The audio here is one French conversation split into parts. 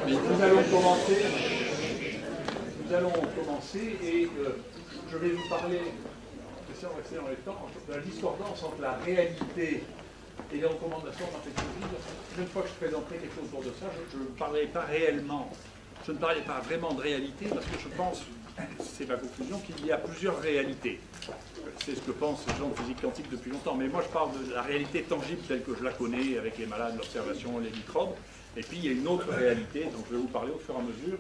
Nous allons commencer et je vais vous parler, si on reste dans les temps, de la discordance entre la réalité et les recommandations d'infectiologie. Une fois que je présenterai quelque chose autour de ça, je ne parlerai pas réellement, je ne parlerai pas vraiment de réalité parce que je pense, c'est ma conclusion, qu'il y a plusieurs réalités. C'est ce que pensent les gens de physique quantique depuis longtemps. Mais moi, je parle de la réalité tangible telle que je la connais avec les malades, l'observation, les microbes. Et puis, il y a une autre réalité dont je vais vous parler au fur et à mesure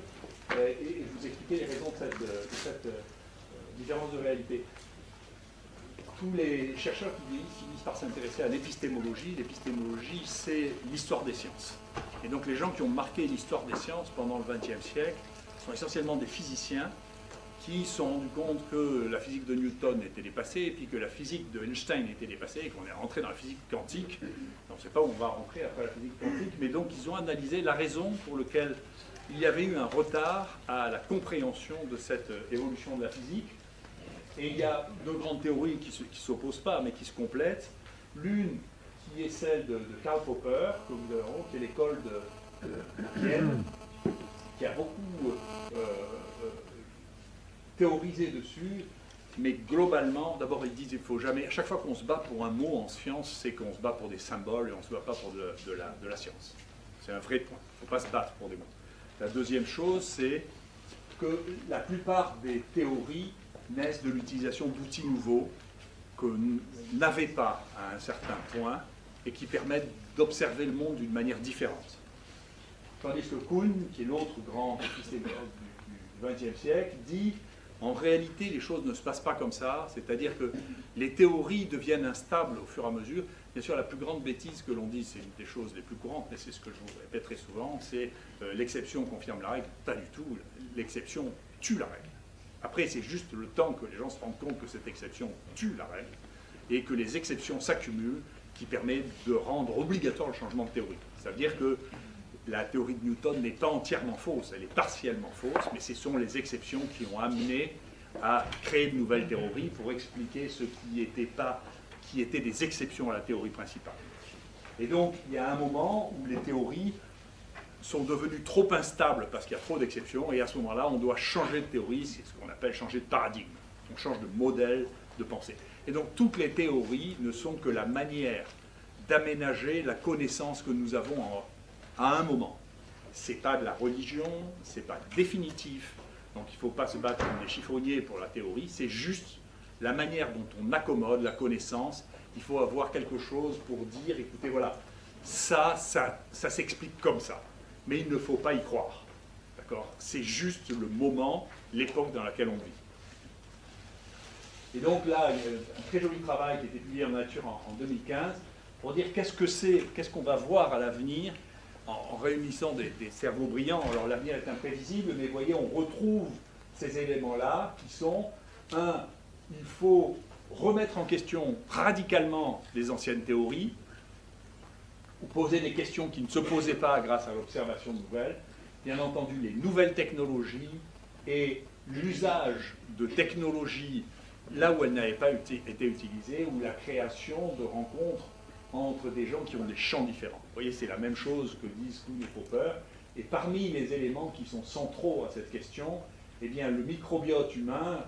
et vous expliquer les raisons de cette différence de réalité. Tous les chercheurs qui finissent par s'intéresser à l'épistémologie. L'épistémologie, c'est l'histoire des sciences. Et donc, les gens qui ont marqué l'histoire des sciences pendant le XXe siècle sont essentiellement des physiciens qui se sont rendus compte que la physique de Newton était dépassée, et puis que la physique de Einstein était dépassée, et qu'on est rentré dans la physique quantique. On ne sait pas où on va rentrer après la physique quantique, mais donc ils ont analysé la raison pour laquelle il y avait eu un retard à la compréhension de cette évolution de la physique. Et il y a deux grandes théories qui ne s'opposent pas, mais qui se complètent. L'une qui est celle de Karl Popper, que vous avez en haut, qui est l'école de Vienne, qui a beaucoup théorisé dessus, mais globalement, d'abord ils disent qu'il faut jamais, à chaque fois qu'on se bat pour un mot en science, c'est qu'on se bat pour des symboles et on ne se bat pas pour de la science. C'est un vrai point, il ne faut pas se battre pour des mots. La deuxième chose, c'est que la plupart des théories naissent de l'utilisation d'outils nouveaux que n'avaient pas à un certain point et qui permettent d'observer le monde d'une manière différente. Tandis que Kuhn, qui est l'autre grand épistémologue du XXe siècle, dit en réalité les choses ne se passent pas comme ça, c'est-à-dire que les théories deviennent instables au fur et à mesure. Bien sûr, la plus grande bêtise que l'on dit, c'est une des choses les plus courantes, mais c'est ce que je vous répète très souvent, c'est l'exception confirme la règle. Pas du tout, l'exception tue la règle. Après, c'est juste le temps que les gens se rendent compte que cette exception tue la règle et que les exceptions s'accumulent qui permet de rendre obligatoire le changement de théorie. Ça veut dire que la théorie de Newton n'est pas entièrement fausse, elle est partiellement fausse, mais ce sont les exceptions qui ont amené à créer de nouvelles théories pour expliquer ce qui était des exceptions à la théorie principale. Et donc, il y a un moment où les théories sont devenues trop instables parce qu'il y a trop d'exceptions, et à ce moment-là, on doit changer de théorie, c'est ce qu'on appelle changer de paradigme. On change de modèle de pensée. Et donc, toutes les théories ne sont que la manière d'aménager la connaissance que nous avons à un moment. Ce n'est pas de la religion, ce n'est pas définitif, donc il ne faut pas se battre comme des chiffonniers pour la théorie, c'est juste la manière dont on accommode la connaissance. Il faut avoir quelque chose pour dire, écoutez, voilà, ça s'explique comme ça, mais il ne faut pas y croire. D'accord ? C'est juste le moment, l'époque dans laquelle on vit. Et donc là, il y a un très joli travail qui a été publié en Nature en 2015, pour dire qu'est-ce qu'on va voir à l'avenir en réunissant des cerveaux brillants. Alors l'avenir est imprévisible, mais vous voyez, on retrouve ces éléments-là qui sont, il faut remettre en question radicalement les anciennes théories, ou poser des questions qui ne se posaient pas grâce à l'observation nouvelle, bien entendu les nouvelles technologies et l'usage de technologies là où elles n'avaient pas été utilisées, ou la création de rencontres entre des gens qui ont des champs différents. Vous voyez, c'est la même chose que disent Kuhn et Popper. Et parmi les éléments qui sont centraux à cette question, eh bien, le microbiote humain,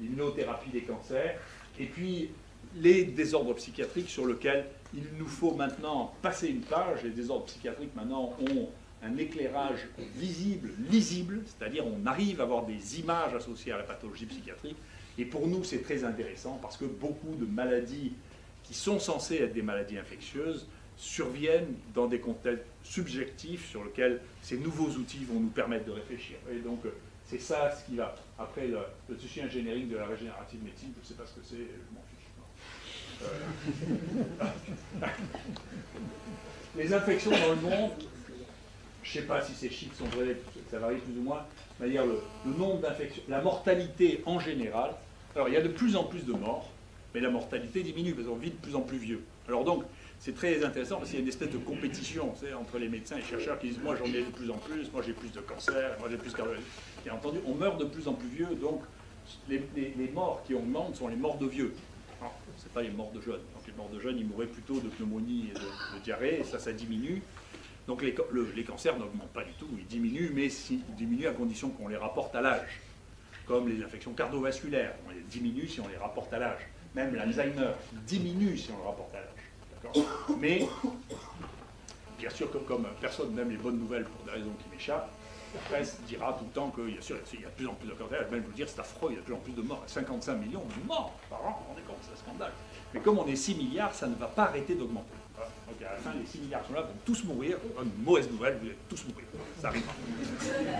l'immunothérapie des cancers, et puis les désordres psychiatriques sur lesquels il nous faut maintenant passer une page. Les désordres psychiatriques maintenant ont un éclairage visible, lisible, c'est-à-dire on arrive à avoir des images associées à la pathologie psychiatrique. Et pour nous, c'est très intéressant parce que beaucoup de maladies qui sont censées être des maladies infectieuses, surviennent dans des contextes subjectifs sur lesquels ces nouveaux outils vont nous permettre de réfléchir. Et donc, c'est ça ce qui va. Après, le soutien générique de la régénérative médecine, je ne sais pas ce que c'est, je m'en fiche. Les infections dans le monde, je ne sais pas si ces chiffres sont vrais, ça varie plus ou moins, mais dire le nombre d'infections, la mortalité en général. Alors, il y a de plus en plus de morts, mais la mortalité diminue parce qu'on vit de plus en plus vieux. Alors donc, c'est très intéressant parce qu'il y a une espèce de compétition entre les médecins et les chercheurs qui disent « moi j'en ai de plus en plus, moi j'ai plus de cancer, moi j'ai plus de cardiologie ». Bien entendu, on meurt de plus en plus vieux, donc les morts qui augmentent sont les morts de vieux. Ce n'est pas les morts de jeunes. Donc les morts de jeunes, ils mourraient plutôt de pneumonie et de diarrhée, et ça diminue. Donc les cancers n'augmentent pas du tout, ils diminuent, mais ils diminuent à condition qu'on les rapporte à l'âge. Comme les infections cardiovasculaires, on les diminue si on les rapporte à l'âge. Même l'Alzheimer diminue si on le rapporte à l'âge. Mais, bien sûr, comme personne n'aime les bonnes nouvelles pour des raisons qui m'échappent, la presse dira tout le temps qu'il y a de plus en plus de cancers. Même vous dire, c'est affreux, il y a de plus en plus de morts. 55 millions de morts par an, vous vous rendez compte, c'est un scandale. Mais comme on est 6 milliards, ça ne va pas arrêter d'augmenter. Voilà. Donc à la fin, les 6 milliards sont là, vont tous mourir. Une mauvaise nouvelle, vous allez tous mourir. Ça arrive.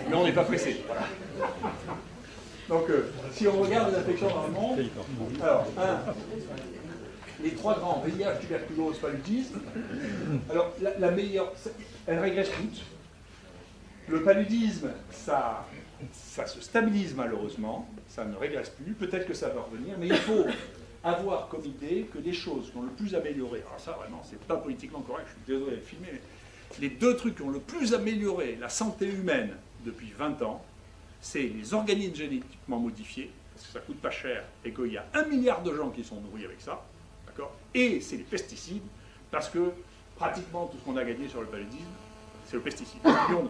Mais on n'est pas pressé. Voilà. Donc, si on regarde les infections dans le monde, alors, les trois grands, VIH, tuberculose, paludisme, alors la meilleure, elles régressent toutes. Le paludisme, ça se stabilise malheureusement, ça ne régresse plus, peut-être que ça va revenir, mais il faut avoir comme idée que les choses qui ont le plus amélioré, alors ça vraiment, c'est pas politiquement correct, je suis désolé de le filmer, mais les deux trucs qui ont le plus amélioré la santé humaine depuis 20 ans, c'est les organismes génétiquement modifiés, parce que ça coûte pas cher et qu'il y a 1 milliard de gens qui sont nourris avec ça, d'accord, et c'est les pesticides, parce que pratiquement tout ce qu'on a gagné sur le paludisme, c'est le pesticide. D'accord.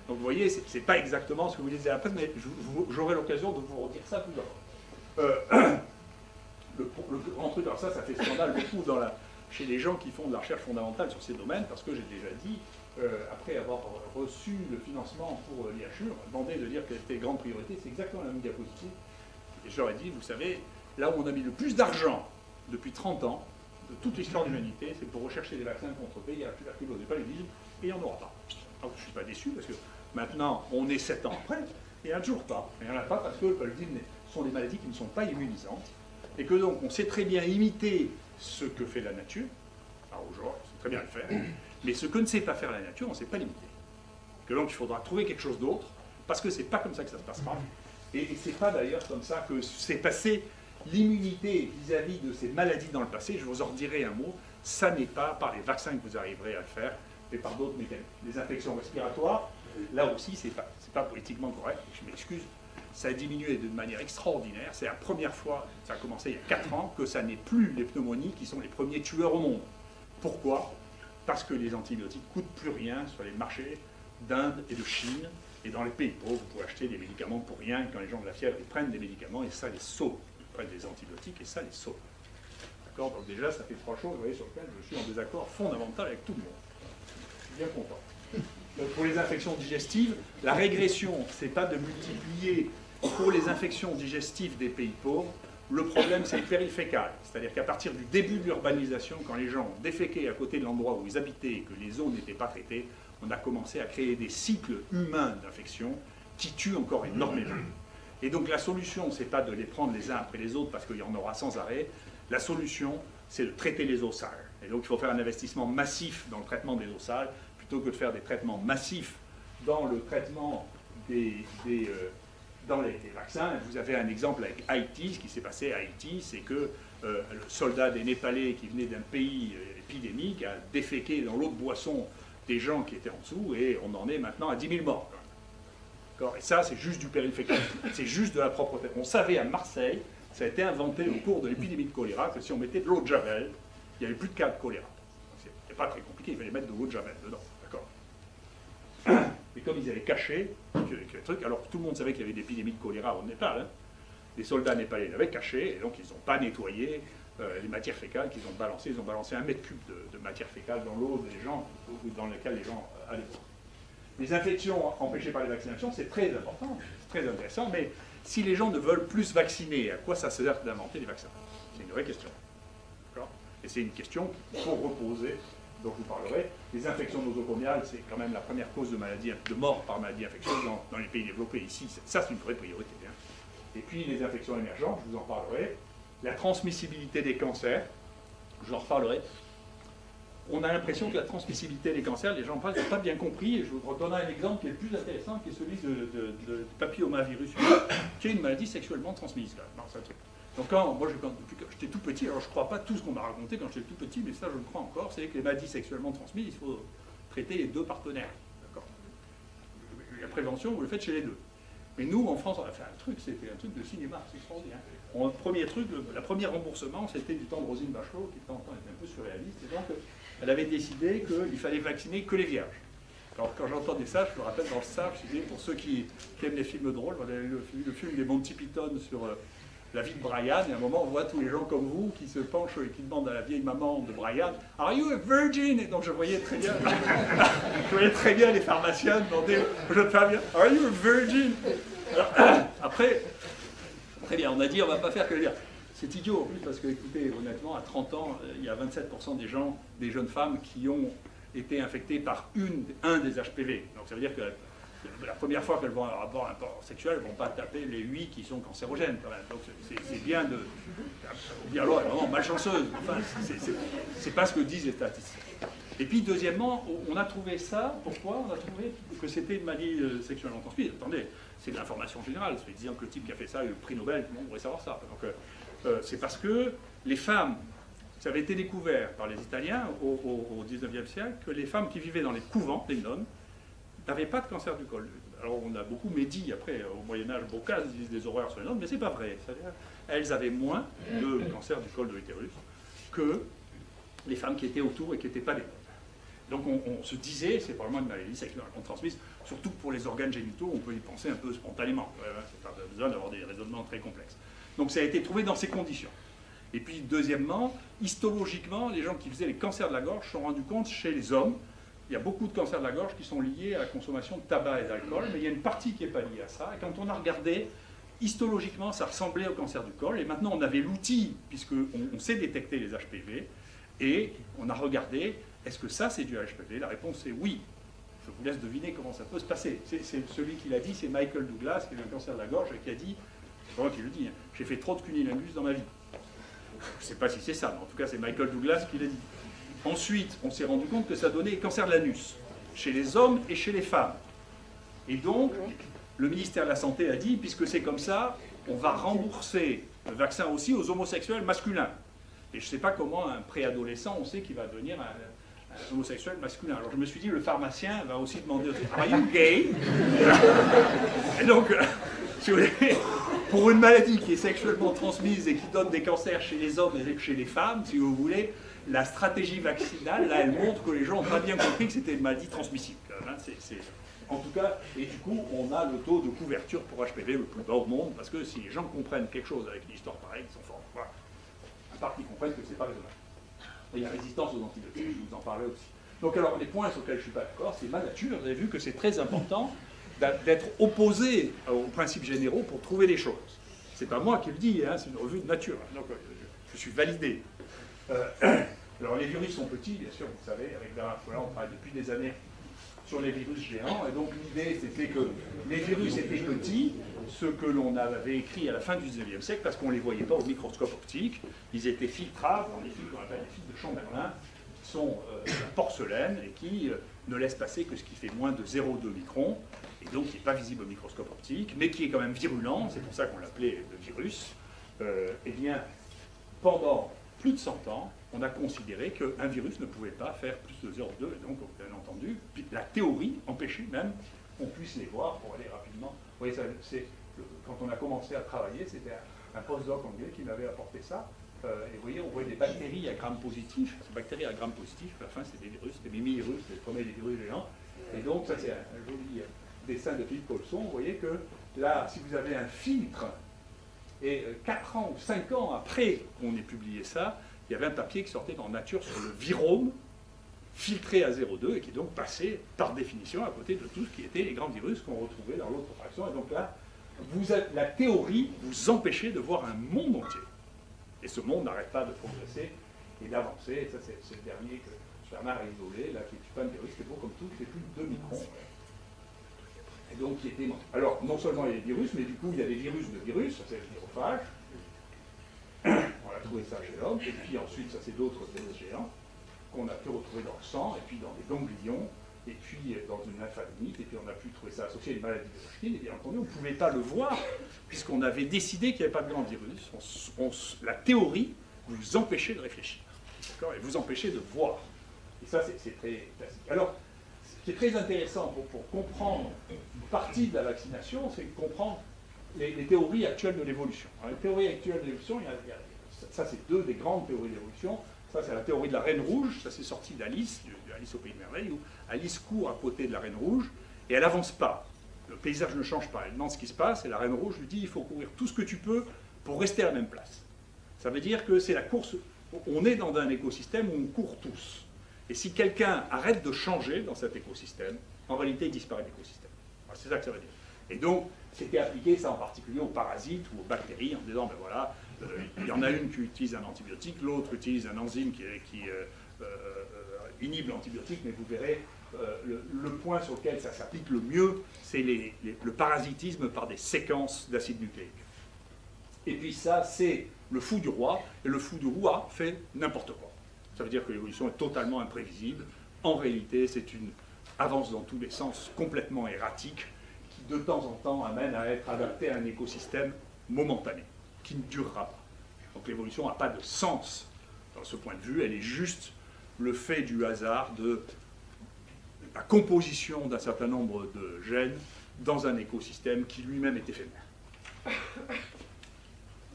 Donc vous voyez, c'est pas exactement ce que vous disiez à la presse, mais j'aurai l'occasion de vous redire ça plus tard. Le grand truc, alors ça fait scandale beaucoup chez les gens qui font de la recherche fondamentale sur ces domaines, parce que j'ai déjà dit, après avoir reçu le financement pour l'IHU, on m'a demandé de dire quelle était les grandes priorités, c'est exactement la même diapositive. Et je leur ai dit, vous savez, là où on a mis le plus d'argent depuis 30 ans, de toute l'histoire de l'humanité, c'est pour rechercher des vaccins contre VIH, tuberculose et paludisme, et il n'y en aura pas. Alors, je ne suis pas déçu, parce que maintenant, on est 7 ans après, et il n'y en a toujours pas. Et il n'y en a pas parce que le paludisme sont des maladies qui ne sont pas immunisantes, et que donc on sait très bien imiter ce que fait la nature, alors aujourd'hui, on sait très bien le faire, mais ce que ne sait pas faire la nature, on ne sait pas l'imiter. Que donc il faudra trouver quelque chose d'autre, parce que c'est pas comme ça que ça se passera, et c'est pas d'ailleurs comme ça que s'est passé l'immunité vis-à-vis de ces maladies dans le passé. Je vous en redirai un mot, ça n'est pas par les vaccins que vous arriverez à le faire, mais par d'autres mécanismes. Les infections respiratoires, là aussi, c'est pas politiquement correct, je m'excuse, ça a diminué d'une manière extraordinaire. C'est la première fois, ça a commencé il y a 4 ans, que ça n'est plus les pneumonies qui sont les premiers tueurs au monde. Pourquoi? Parce que les antibiotiques ne coûtent plus rien sur les marchés d'Inde et de Chine, et dans les pays pauvres, vous pouvez acheter des médicaments pour rien. Quand les gens de la fièvre, ils prennent des médicaments et ça les sauve. Ils prennent des antibiotiques et ça les sauve. D'accord? Donc déjà, ça fait 3 choses, vous voyez, sur lesquelles je suis en désaccord fondamental avec tout le monde. Je suis bien content. Donc, pour les infections digestives, la régression, ce n'est pas de multiplier pour les infections digestives des pays pauvres. Le problème, c'est le périfécal. C'est-à-dire qu'à partir du début de l'urbanisation, quand les gens ont déféqué à côté de l'endroit où ils habitaient et que les eaux n'étaient pas traitées, on a commencé à créer des cycles humains d'infection qui tuent encore énormément. Et donc la solution, ce n'est pas de les prendre les uns après les autres parce qu'il y en aura sans arrêt. La solution, c'est de traiter les eaux sales. Et donc il faut faire un investissement massif dans le traitement des eaux sales, plutôt que de faire des traitements massifs dans le traitement dans les vaccins. Vous avez un exemple avec Haïti. Ce qui s'est passé à Haïti, c'est que le soldat des Népalais qui venait d'un pays épidémique a déféqué dans l'eau de boisson des gens qui étaient en dessous, et on en est maintenant à 10 000 morts. Et ça, c'est juste du périphéral, c'est juste de la propreté. On savait à Marseille, ça a été inventé au cours de l'épidémie de choléra, que si on mettait de l'eau de Javel, il n'y avait plus de cas de choléra. C'était pas très compliqué, il fallait mettre de l'eau de Javel dedans. D'accord. Et comme ils avaient caché le truc, alors tout le monde savait qu'il y avait des épidémies de choléra au Népal, hein, les soldats népalais l'avaient caché, et donc ils n'ont pas nettoyé les matières fécales qu'ils ont balancées. Ils ont balancé 1 mètre cube de matière fécale dans l'eau des gens, dans laquelle les gens allaient boire. Les infections empêchées par les vaccinations, c'est très important, c'est très intéressant, mais si les gens ne veulent plus vacciner, à quoi ça sert d'inventer des vaccins? C'est une vraie question. Et c'est une question qu'il faut reposer, dont je vous parlerai. Les infections nosocomiales, c'est quand même la première cause de mort par maladie infectieuse dans les pays développés. Ici, ça c'est une vraie priorité. Hein. Et puis les infections émergentes, je vous en parlerai. La transmissibilité des cancers, je vous en reparlerai. On a l'impression que la transmissibilité des cancers, les gens n'ont pas bien compris, et je vous redonnerai un exemple qui est le plus intéressant, qui est celui de papillomavirus humain, qui est une maladie sexuellement transmissible. Donc moi, depuis que j'étais tout petit, alors je ne crois pas tout ce qu'on m'a raconté quand j'étais tout petit, mais ça je le crois encore, c'est que les maladies sexuellement transmises, il faut traiter les 2 partenaires. La prévention, vous le faites chez les 2. Mais nous, en France, on a fait un truc, c'était un truc de cinéma, c'est extraordinaire. Le premier truc, la première remboursement, c'était du temps de Roselyne Bachelot, qui de temps en temps était un peu surréaliste, et donc elle avait décidé qu'il fallait vacciner que les vierges. Alors quand j'entendais ça, je me rappelle dans le stage, je disais, pour ceux qui aiment les films drôles, on avait vu le film des Monty Python sur la vie de Brian, et à un moment on voit tous les gens comme vous qui se penchent et qui demandent à la vieille maman de Brian, Are you a virgin? Et donc je voyais très bien, les pharmaciens demander aux jeunes femmes, Are you a virgin? Alors, après, très bien, on a dit on ne va pas faire que le dire. C'est idiot en plus parce que, écoutez, honnêtement, à 30 ans, il y a 27% des jeunes femmes qui ont été infectées par un des HPV. Donc ça veut dire que la première fois qu'elles vont avoir un rapport sexuel, elles ne vont pas taper les 8 qui sont cancérogènes quand même. Donc c'est bien de dire alors, elle est vraiment malchanceuse. Enfin, c'est pas ce que disent les statistiques. Et puis deuxièmement, on a trouvé ça, pourquoi? On a trouvé que c'était une maladie sexuellement transmise. Attendez, c'est de l'information générale. Ça fait 10 ans que le type qui a fait ça a eu le prix Nobel, tout le monde devrait savoir ça. Donc c'est parce que les femmes, ça avait été découvert par les Italiens au 19e siècle, que les femmes qui vivaient dans les couvents, les nonnes, n'avaient pas de cancer du col. Alors on a beaucoup médit après, au Moyen-Âge, Boccace disent des horreurs sur les nonnes, mais c'est pas vrai. C'est-à-dire, elles avaient moins de cancer du col de l'utérus que les femmes qui étaient autour et qui n'étaient pas des nonnes. Donc on se disait, c'est probablement une maladie sexuellement transmise, surtout pour les organes génitaux, on peut y penser un peu spontanément. C'est pas besoin d'avoir des raisonnements très complexes. Donc ça a été trouvé dans ces conditions. Et puis deuxièmement, histologiquement, les gens qui faisaient les cancers de la gorge se sont rendus compte chez les hommes, il y a beaucoup de cancers de la gorge qui sont liés à la consommation de tabac et d'alcool, mais il y a une partie qui n'est pas liée à ça. Et quand on a regardé, histologiquement, ça ressemblait au cancer du col. Et maintenant, on avait l'outil, puisqu'on sait détecter les HPV, et on a regardé, est-ce que ça, c'est du HPV? La réponse est oui. Je vous laisse deviner comment ça peut se passer. C'est celui qui l'a dit, c'est Michael Douglas, qui a eu un cancer de la gorge, et qui a dit, c'est moi qui le dis, hein, j'ai fait trop de cunnilingus dans ma vie. Je ne sais pas si c'est ça, mais en tout cas, c'est Michael Douglas qui l'a dit. Ensuite, on s'est rendu compte que ça donnait cancer de l'anus, chez les hommes et chez les femmes. Et donc, le ministère de la Santé a dit, puisque c'est comme ça, on va rembourser le vaccin aussi aux homosexuels masculins. Et je ne sais pas comment un préadolescent, on sait qu'il va devenir un homosexuel masculin. Alors je me suis dit, le pharmacien va aussi demander, Are you gay? Et donc, si vous voulez, pour une maladie qui est sexuellement transmise et qui donne des cancers chez les hommes et chez les femmes, si vous voulez, la stratégie vaccinale, là, elle montre que les gens n'ont pas bien compris que c'était une maladie transmissible. En tout cas, et du coup, on a le taux de couverture pour HPV le plus bas au monde, parce que si les gens comprennent quelque chose avec une histoire pareille, ils sont forts. Voilà. À part qu'ils comprennent que c'est pas raisonnable. Et la résistance aux antibiotiques, je vous en parlais aussi. Donc alors, les points sur lesquels je ne suis pas d'accord, c'est ma nature. Vous avez vu que c'est très important d'être opposé aux principes généraux pour trouver les choses. C'est pas moi qui le dis, hein, c'est une revue de nature. Donc je suis validé. Alors les virus sont petits, bien sûr, vous savez, avec Bernard Folland, on travaille depuis des années sur les virus géants, et donc l'idée c'était que les virus étaient petits, ce que l'on avait écrit à la fin du XIXe siècle, parce qu'on ne les voyait pas au microscope optique, ils étaient filtrables dans des fils qu'on appelle les fils de Chamberlin, qui sont porcelaine et qui ne laissent passer que ce qui fait moins de 0,2 microns, et donc qui n'est pas visible au microscope optique, mais qui est quand même virulent, c'est pour ça qu'on l'appelait le virus. Eh bien, pendant plus de 100 ans, on a considéré qu'un virus ne pouvait pas faire plus de 0,2, et donc, bien entendu, la théorie empêchait même qu'on puisse les voir pour aller rapidement. Vous voyez, quand on a commencé à travailler, c'était un postdoc anglais qui m'avait apporté ça, et vous voyez, on voyait des bactéries à Gram positif. Ces bactéries à Gram positif, à la fin, c'est des virus, des mimi-virus, les premiers des virus géants. Et donc, ça, c'est un joli dessin de Philippe Colson. Vous voyez que là, si vous avez un filtre, et 4 ans ou 5 ans après qu'on ait publié ça, il y avait un papier qui sortait dans Nature sur le virome, filtré à 0,2, et qui est donc passé, par définition, à côté de tout ce qui était les grands virus qu'on retrouvait dans l'autre fraction. Et donc là, la théorie vous empêchez de voir un monde entier. Et ce monde n'arrête pas de progresser et d'avancer. Et ça, c'est le dernier que Bernard a isolé, là, qui est pas un virus, qui est beau comme tout, qui fait plus de 2 microns. Et donc, qui était... Alors, non seulement il y a des virus, mais du coup, il y a des virus de virus, ça c'est le virophage. On a trouvé ça chez l'homme, et puis ensuite, ça c'est d'autres virus géants qu'on a pu retrouver dans le sang, et puis dans des ganglions, et puis dans une lymphadenite, et puis on a pu trouver ça associé à une maladie de Hodgkin, et bien entendu, on ne pouvait pas le voir, puisqu'on avait décidé qu'il n'y avait pas de grand virus. La théorie vous empêchait de réfléchir, et vous empêchait de voir. Et ça, c'est très classique. Alors, ce qui est très intéressant pour comprendre une partie de la vaccination, c'est comprendre les théories actuelles de l'évolution. Les théories actuelles de l'évolution, ça c'est deux des grandes théories de l'évolution. Ça c'est la théorie de la Reine Rouge, ça c'est sorti d'Alice, de Alice au Pays de Merveille, où Alice court à côté de la Reine Rouge et elle n'avance pas. Le paysage ne change pas, elle demande ce qui se passe et la Reine Rouge lui dit il faut courir tout ce que tu peux pour rester à la même place. Ça veut dire que c'est la course, on est dans un écosystème où on court tous. Et si quelqu'un arrête de changer dans cet écosystème, en réalité il disparaît de l'écosystème. Voilà, c'est ça que ça veut dire. Et donc, c'était appliqué ça en particulier aux parasites ou aux bactéries en disant, ben voilà, il y en a une qui utilise un antibiotique, l'autre utilise un enzyme qui inhibe l'antibiotique, mais vous verrez, le point sur lequel ça s'applique le mieux, c'est le parasitisme par des séquences d'acides nucléiques. Et puis ça, c'est le fou du roi, et le fou du roi fait n'importe quoi. Ça veut dire que l'évolution est totalement imprévisible. En réalité, c'est une avance dans tous les sens complètement erratique, qui de temps en temps amène à être adapté à un écosystème momentané, qui ne durera pas. Donc l'évolution n'a pas de sens dans ce point de vue, elle est juste le fait du hasard de la composition d'un certain nombre de gènes dans un écosystème qui lui-même est éphémère.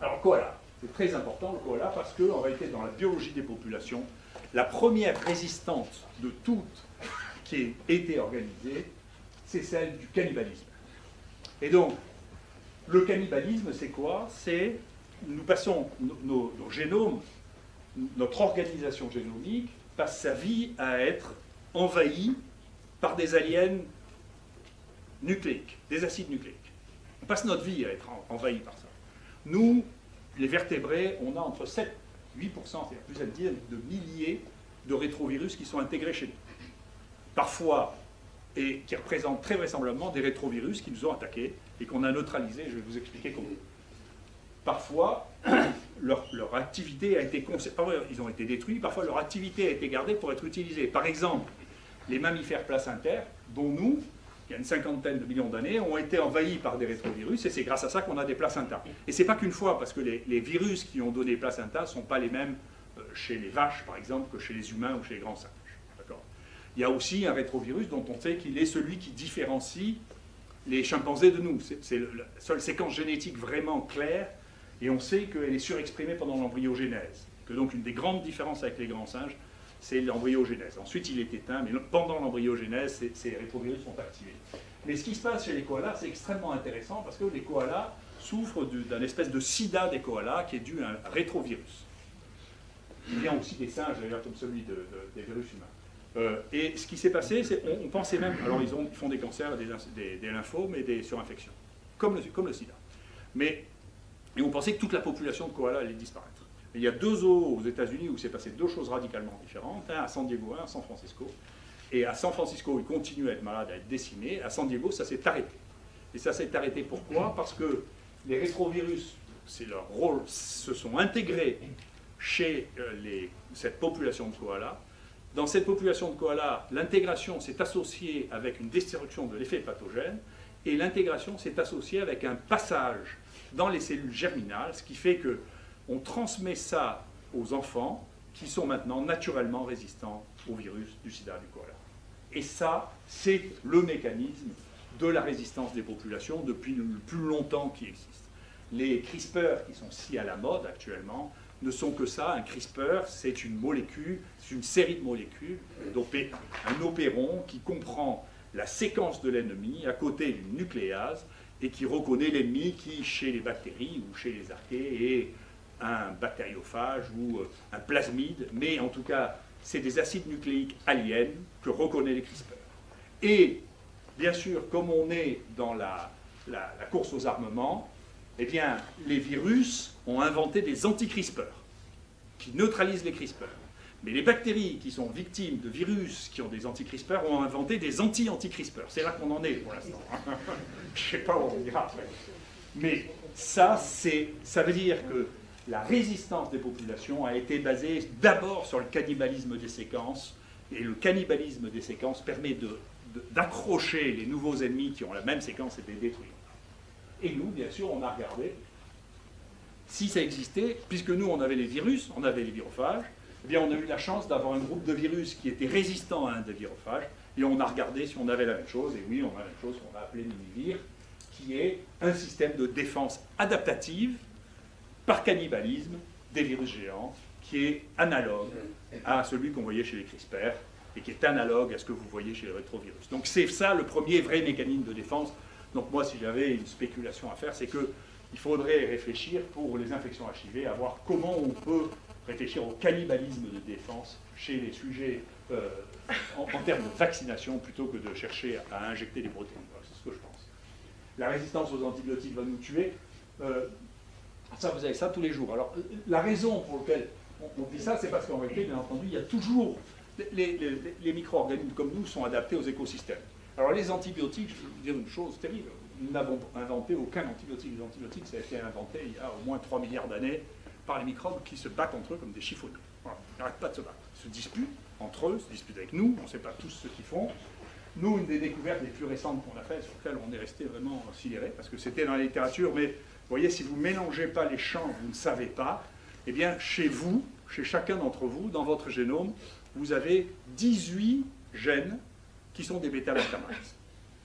Alors koala, c'est très important le koala parce qu'en réalité dans la biologie des populations, la première résistante de toutes qui a été organisée, c'est celle du cannibalisme. Et donc, le cannibalisme, c'est quoi? C'est, nous passons nos génomes, notre organisation génomique passe sa vie à être envahie par des aliens nucléiques, des acides nucléiques. On passe notre vie à être envahi par ça. Nous, les vertébrés, on a entre 7 et 8%, c'est-à-dire plusieurs dizaines de milliers de rétrovirus qui sont intégrés chez nous. Parfois, et qui représentent très vraisemblablement des rétrovirus qui nous ont attaqués et qu'on a neutralisés, je vais vous expliquer comment. Parfois, leur activité a été conservée, ils ont été détruits, parfois leur activité a été gardée pour être utilisée. Par exemple, les mammifères placentaires, dont nous, il y a une cinquantaine de millions d'années, ont été envahis par des rétrovirus, et c'est grâce à ça qu'on a des placentas. Et c'est pas qu'une fois, parce que les virus qui ont donné les placentas ne sont pas les mêmes chez les vaches, par exemple, que chez les humains ou chez les grands singes. Il y a aussi un rétrovirus dont on sait qu'il est celui qui différencie les chimpanzés de nous. C'est la seule séquence génétique vraiment claire, et on sait qu'elle est surexprimée pendant l'embryogenèse. Que donc une des grandes différences avec les grands singes, c'est l'embryogenèse. Ensuite, il est éteint, mais pendant l'embryogenèse, ces rétrovirus sont activés. Mais ce qui se passe chez les koalas, c'est extrêmement intéressant, parce que les koalas souffrent d'un espèce de sida des koalas qui est dû à un rétrovirus. Il y a aussi des singes, d'ailleurs, comme celui des virus humains. Et ce qui s'est passé, c'est on pensait même, alors ils font des cancers, des lymphomes et des surinfections, comme le sida. Et on pensait que toute la population de koalas allait disparaître. Et il y a 2 zoos aux États-Unis où s'est passé 2 choses radicalement différentes, un à San Diego, un à San Francisco. Et à San Francisco, ils continuent à être malades, à être décimés. À San Diego, ça s'est arrêté. Et ça s'est arrêté pourquoi? Parce que les rétrovirus, c'est leur rôle, se sont intégrés chez cette population de koalas. Dans cette population de koalas, l'intégration s'est associée avec une destruction de l'effet pathogène, et l'intégration s'est associée avec un passage dans les cellules germinales, ce qui fait qu'on transmet ça aux enfants qui sont maintenant naturellement résistants au virus du sida du koala. Et ça, c'est le mécanisme de la résistance des populations depuis le plus longtemps qui existe. Les CRISPR qui sont si à la mode actuellement ne sont que ça. Un CRISPR, c'est une molécule, c'est une série de molécules, un opéron qui comprend la séquence de l'ennemi à côté d'une nucléase et qui reconnaît l'ennemi qui, chez les bactéries ou chez les archées, est un bactériophage ou un plasmide, mais en tout cas, c'est des acides nucléiques aliens que reconnaît les CRISPR. Et, bien sûr, comme on est dans la course aux armements, eh bien, les virus ont inventé des anti-CRISPR qui neutralisent les CRISPR. Mais les bactéries qui sont victimes de virus qui ont des anti-CRISPR ont inventé des anti-anti-CRISPR. C'est là qu'on en est pour l'instant. Je ne sais pas où on ira après. Mais ça veut dire que la résistance des populations a été basée d'abord sur le cannibalisme des séquences, et le cannibalisme des séquences permet d'accrocher les nouveaux ennemis qui ont la même séquence et de les détruire. Et nous, bien sûr, on a regardé si ça existait, puisque nous, on avait les virus, on avait les virophages, eh bien, on a eu la chance d'avoir un groupe de virus qui était résistant à un des virophages, Et on a regardé si on avait la même chose, et oui, on a la même chose qu'on a appelé Minivir, qui est un système de défense adaptative par cannibalisme des virus géants, qui est analogue à celui qu'on voyait chez les CRISPR, et qui est analogue à ce que vous voyez chez les rétrovirus. Donc c'est ça le premier vrai mécanisme de défense. Donc moi, si j'avais une spéculation à faire, c'est qu'il faudrait réfléchir pour les infections HIV, à voir comment on peut réfléchir au cannibalisme de défense chez les sujets en termes de vaccination, plutôt que de chercher à injecter des protéines. Voilà, c'est ce que je pense. La résistance aux antibiotiques va nous tuer. Ça, vous avez ça tous les jours. Alors, la raison pour laquelle on dit ça, c'est parce qu'en réalité, bien entendu, il y a toujours... Les micro-organismes comme nous sont adaptés aux écosystèmes. Alors, les antibiotiques, je vais vous dire une chose terrible. Nous n'avons inventé aucun antibiotique. Les antibiotiques, ça a été inventé il y a au moins 3 milliards d'années par les microbes qui se battent entre eux comme des chiffonniers. Voilà. Ils n'arrêtent pas de se battre. Ils se disputent entre eux, se disputent avec nous. On ne sait pas tous ce qu'ils font. Nous, une des découvertes les plus récentes qu'on a faites, sur lesquelles on est resté vraiment sidéré, parce que c'était dans la littérature, mais vous voyez, si vous ne mélangez pas les champs, vous ne savez pas, eh bien, chez vous, chez chacun d'entre vous, dans votre génome, vous avez 18 gènes qui sont des bêta-lactamases,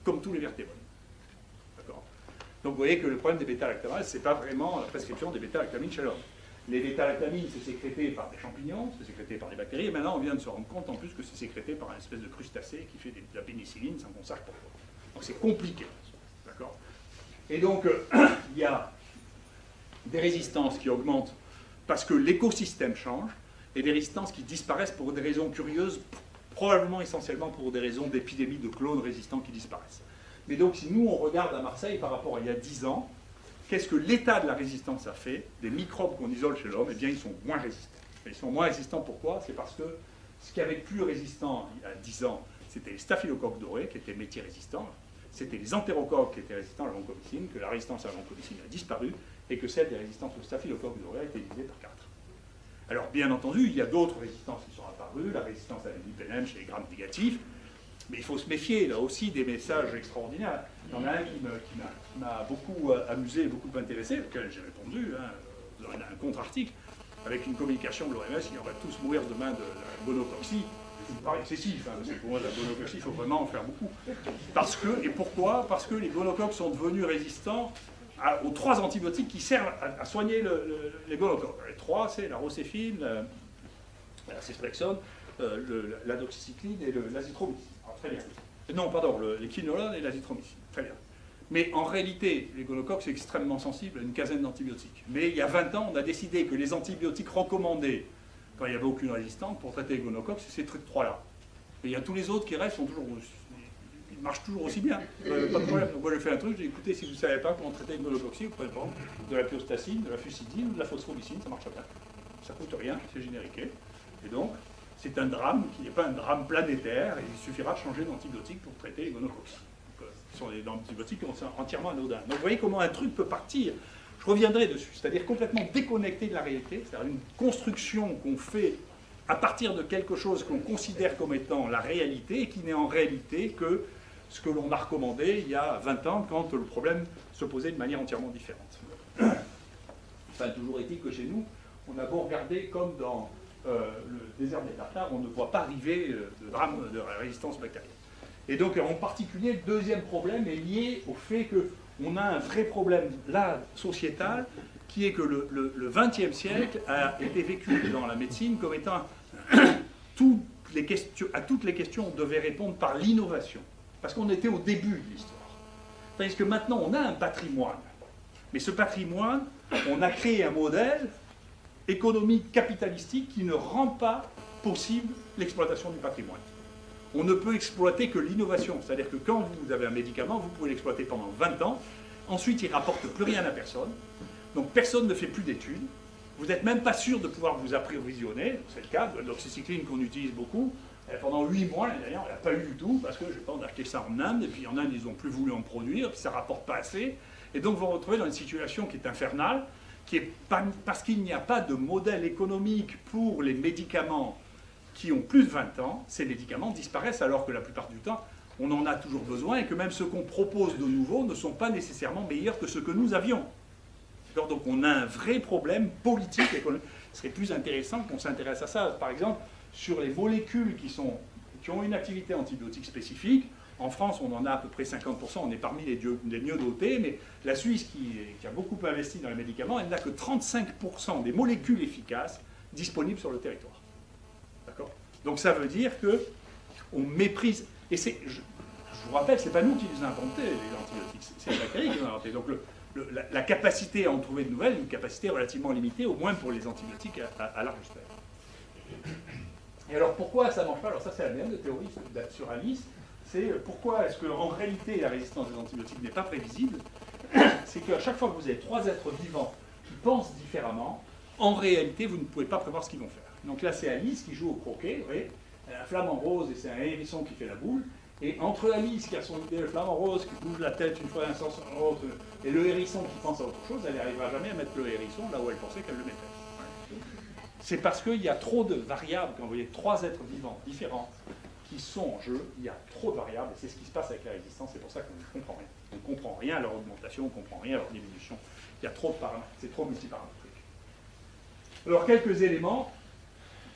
comme tous les vertébrés. D'accord ? Donc vous voyez que le problème des bêta-lactamases, ce n'est pas vraiment la prescription des bêta-lactamines chez l'homme. Les bêta-lactamines, c'est sécrété par des champignons, c'est sécrété par des bactéries, et maintenant on vient de se rendre compte en plus que c'est sécrété par un espèce de crustacé qui fait de la pénicilline sans qu'on sache pourquoi. Donc c'est compliqué. D'accord ? Et donc, il y a des résistances qui augmentent parce que l'écosystème change, et des résistances qui disparaissent pour des raisons curieuses, probablement essentiellement pour des raisons d'épidémies de clones résistants qui disparaissent. Mais donc, si nous, on regarde à Marseille par rapport à il y a 10 ans, qu'est-ce que l'état de la résistance a fait? Des microbes qu'on isole chez l'homme, eh bien, ils sont moins résistants. Et ils sont moins résistants, pourquoi? C'est parce que ce qui avait le plus résistant il y a 10 ans, c'était les staphylocoques dorés, qui étaient métiers-résistants. C'était les entérocoques qui étaient résistants à la vancomycine, que la résistance à la vancomycine a disparu, et que celle des résistances au staphylocoque doré a été divisée par 4. Alors, bien entendu, il y a d'autres résistances qui sont apparues, la résistance à l'IPNM chez les grammes négatifs, mais il faut se méfier, là aussi, des messages extraordinaires. Il y en a un qui m'a beaucoup amusé, beaucoup intéressé, auquel j'ai répondu, hein, dans un contre-article, avec une communication de l'OMS, on va tous mourir demain de la gonocoxie. C'est pas excessif, hein, parce que pour moi, la gonocoxie, il faut vraiment en faire beaucoup. Parce que, et pourquoi? Parce que les gonocoques sont devenus résistants aux 3 antibiotiques qui servent à soigner les gonocoques. Les 3, c'est la rocéphine, la ceftriaxone, la doxycycline et l'azithromycine. Très bien. Non, pardon, les quinolones et l'azithromycine. Très bien. Mais en réalité, les gonocoques, c'est extrêmement sensible à une quinzaine d'antibiotiques. Mais il y a 20 ans, on a décidé que les antibiotiques recommandés, quand il n'y avait aucune résistance, pour traiter les gonocoques, c'est ces 3-là. Et il y a tous les autres qui restent, ils marchent toujours aussi bien. Pas de problème. Donc moi, j'ai fait un truc, j'ai dit, écoutez, si vous ne savez pas comment traiter une gonocoxie, vous prenez par exemple de la piostacine, de la fusidine ou de la phosphomycine, ça marche bien. Ça ne coûte rien, c'est génériqué. Et donc, c'est un drame qui n'est pas un drame planétaire, et il suffira de changer d'antibiotique pour traiter les gonocoques. Ce sont des antibiotiques qui sont entièrement anodins. Donc vous voyez comment un truc peut partir, je reviendrai dessus, c'est-à-dire complètement déconnecté de la réalité, c'est-à-dire une construction qu'on fait à partir de quelque chose qu'on considère comme étant la réalité, et qui n'est en réalité que ce que l'on a recommandé il y a 20 ans, quand le problème se posait de manière entièrement différente. Enfin, toujours est-il que chez nous, on a beau regarder comme dans le désert des Tartares, on ne voit pas arriver de drame de résistance bactérienne. Et donc, en particulier, le deuxième problème est lié au fait qu'on a un vrai problème, là, sociétal, qui est que le XXe siècle a été vécu dans la médecine comme étant à toutes les questions, on devait répondre par l'innovation. Parce qu'on était au début de l'histoire. Tandis que maintenant, on a un patrimoine. Mais ce patrimoine, on a créé un modèle économique capitalistique qui ne rend pas possible l'exploitation du patrimoine. On ne peut exploiter que l'innovation, c'est-à-dire que quand vous avez un médicament, vous pouvez l'exploiter pendant 20 ans, ensuite il ne rapporte plus rien à personne, donc personne ne fait plus d'études, vous n'êtes même pas sûr de pouvoir vous approvisionner, c'est le cas de l'oxycycline qu'on utilise beaucoup, pendant 8 mois, d'ailleurs, elle n'a pas eu du tout, parce que je sais pas, on a acheté ça en Inde, et puis en Inde, ils n'ont plus voulu en produire, puis ça ne rapporte pas assez, et donc vous vous retrouvez dans une situation qui est infernale, qui est parce qu'il n'y a pas de modèle économique pour les médicaments qui ont plus de 20 ans, ces médicaments disparaissent alors que la plupart du temps, on en a toujours besoin et que même ceux qu'on propose de nouveau ne sont pas nécessairement meilleurs que ceux que nous avions. Donc on a un vrai problème politique économique. Ce serait plus intéressant qu'on s'intéresse à ça. Par exemple, sur les molécules qui sont qui ont une activité antibiotique spécifique. En France, on en a à peu près 50%, on est parmi les mieux dotés, mais la Suisse, qui a beaucoup investi dans les médicaments, elle n'a que 35% des molécules efficaces disponibles sur le territoire. D'accord? Donc ça veut dire qu'on méprise, et je vous rappelle, ce n'est pas nous qui les avons inventés, les antibiotiques, c'est les bactéries qui les ont inventés. Donc la capacité à en trouver de nouvelles, une capacité relativement limitée, au moins pour les antibiotiques à large spectre. Et alors pourquoi ça ne marche pas? Alors ça c'est la même théorie sur Alice. C'est pourquoi est-ce qu'en réalité la résistance des antibiotiques n'est pas prévisible? C'est qu'à chaque fois que vous avez 3 êtres vivants qui pensent différemment, en réalité vous ne pouvez pas prévoir ce qu'ils vont faire. Donc là c'est Alice qui joue au croquet, vous voyez, un flamant rose et c'est un hérisson qui fait la boule. Et entre Alice qui a son idée, le flamant rose qui bouge la tête une fois d'un sens à l'autre, et le hérisson qui pense à autre chose, elle n'arrivera jamais à mettre le hérisson là où elle pensait qu'elle le mettait. C'est parce qu'il y a trop de variables, quand vous voyez 3 êtres vivants différents qui sont en jeu, il y a trop de variables, et c'est ce qui se passe avec la résistance, c'est pour ça qu'on ne comprend rien. On ne comprend rien à leur augmentation, on ne comprend rien à leur diminution. Il y a trop de paramètres, c'est trop multiparamétrique. Alors, quelques éléments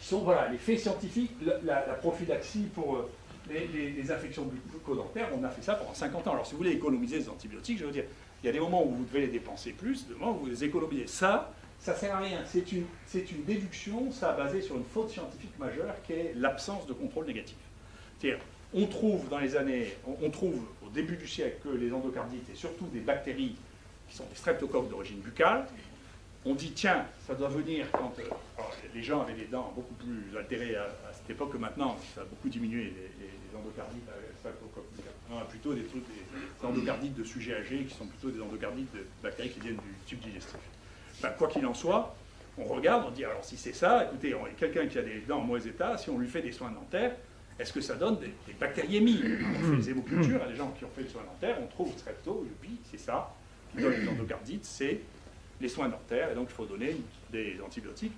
qui sont, voilà, les faits scientifiques, la prophylaxie pour les infections bucco-dentaires, on a fait ça pendant 50 ans. Alors, si vous voulez économiser les antibiotiques, je veux dire, il y a des moments où vous devez les dépenser plus, des moments où vous les économisez. Ça ne sert à rien. C'est une déduction, ça a basé sur une faute scientifique majeure qui est l'absence de contrôle négatif. C'est-à-dire, on trouve au début du siècle que les endocardites, et surtout des bactéries qui sont des streptocoques d'origine buccale, on dit tiens, ça doit venir quand alors, les gens avaient les dents beaucoup plus altérées à cette époque que maintenant, ça a beaucoup diminué les endocardites avec streptocoques buccales. On a plutôt des endocardites de sujets âgés qui sont plutôt des endocardites de bactéries qui viennent du tube digestif. Ben, quoi qu'il en soit, on regarde, on dit alors si c'est ça, écoutez, quelqu'un qui a des dents en mauvais état, si on lui fait des soins dentaires, est-ce que ça donne des bactériémies? On fait des hémocultures à des gens qui ont fait des soins dentaires, on trouve strepto, oui, c'est ça, qui donne les endocardites, c'est les soins dentaires, et donc il faut donner des antibiotiques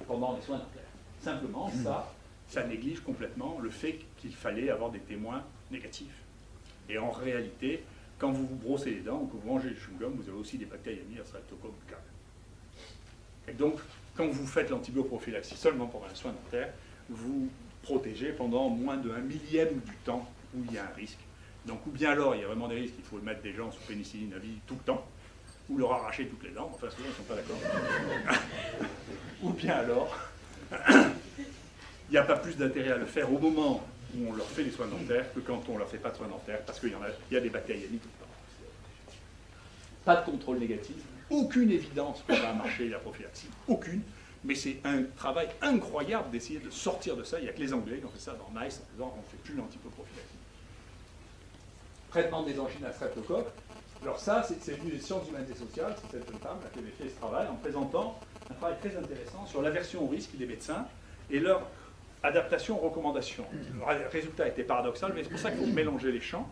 pendant les soins dentaires. Simplement, ça néglige complètement le fait qu'il fallait avoir des témoins négatifs. Et en réalité, quand vous vous brossez les dents ou que vous mangez du chewing-gum, vous avez aussi des bactéries à streptocoque buccale. Et donc, quand vous faites l'antibioprophylaxie seulement pendant les soins dentaires, vous protégez pendant moins de 1/1000e du temps où il y a un risque. Donc, ou bien alors, il y a vraiment des risques, il faut mettre des gens sous pénicilline à vie tout le temps, ou leur arracher toutes les dents, enfin, souvent, ils ne sont pas d'accord. Ou bien alors, il n'y a pas plus d'intérêt à le faire au moment où on leur fait les soins dentaires que quand on ne leur fait pas de soins dentaires, parce qu'il y a des bactéries tout le temps. Pas de contrôle négatif, aucune évidence que ça a marché la prophylaxie, aucune. Mais c'est un travail incroyable d'essayer de sortir de ça. Il n'y a que les Anglais qui ont fait ça dans NICE en disant on ne fait plus l'antibioprophylaxie. Traitement des angines à streptocoque. Alors ça, c'est venu des sciences humaines et sociales, c'est cette jeune femme qui avait fait ce travail en présentant un travail très intéressant sur l'aversion au risque des médecins et leur adaptation aux recommandations. Le résultat était paradoxal, mais c'est pour ça qu'il faut mélanger les champs.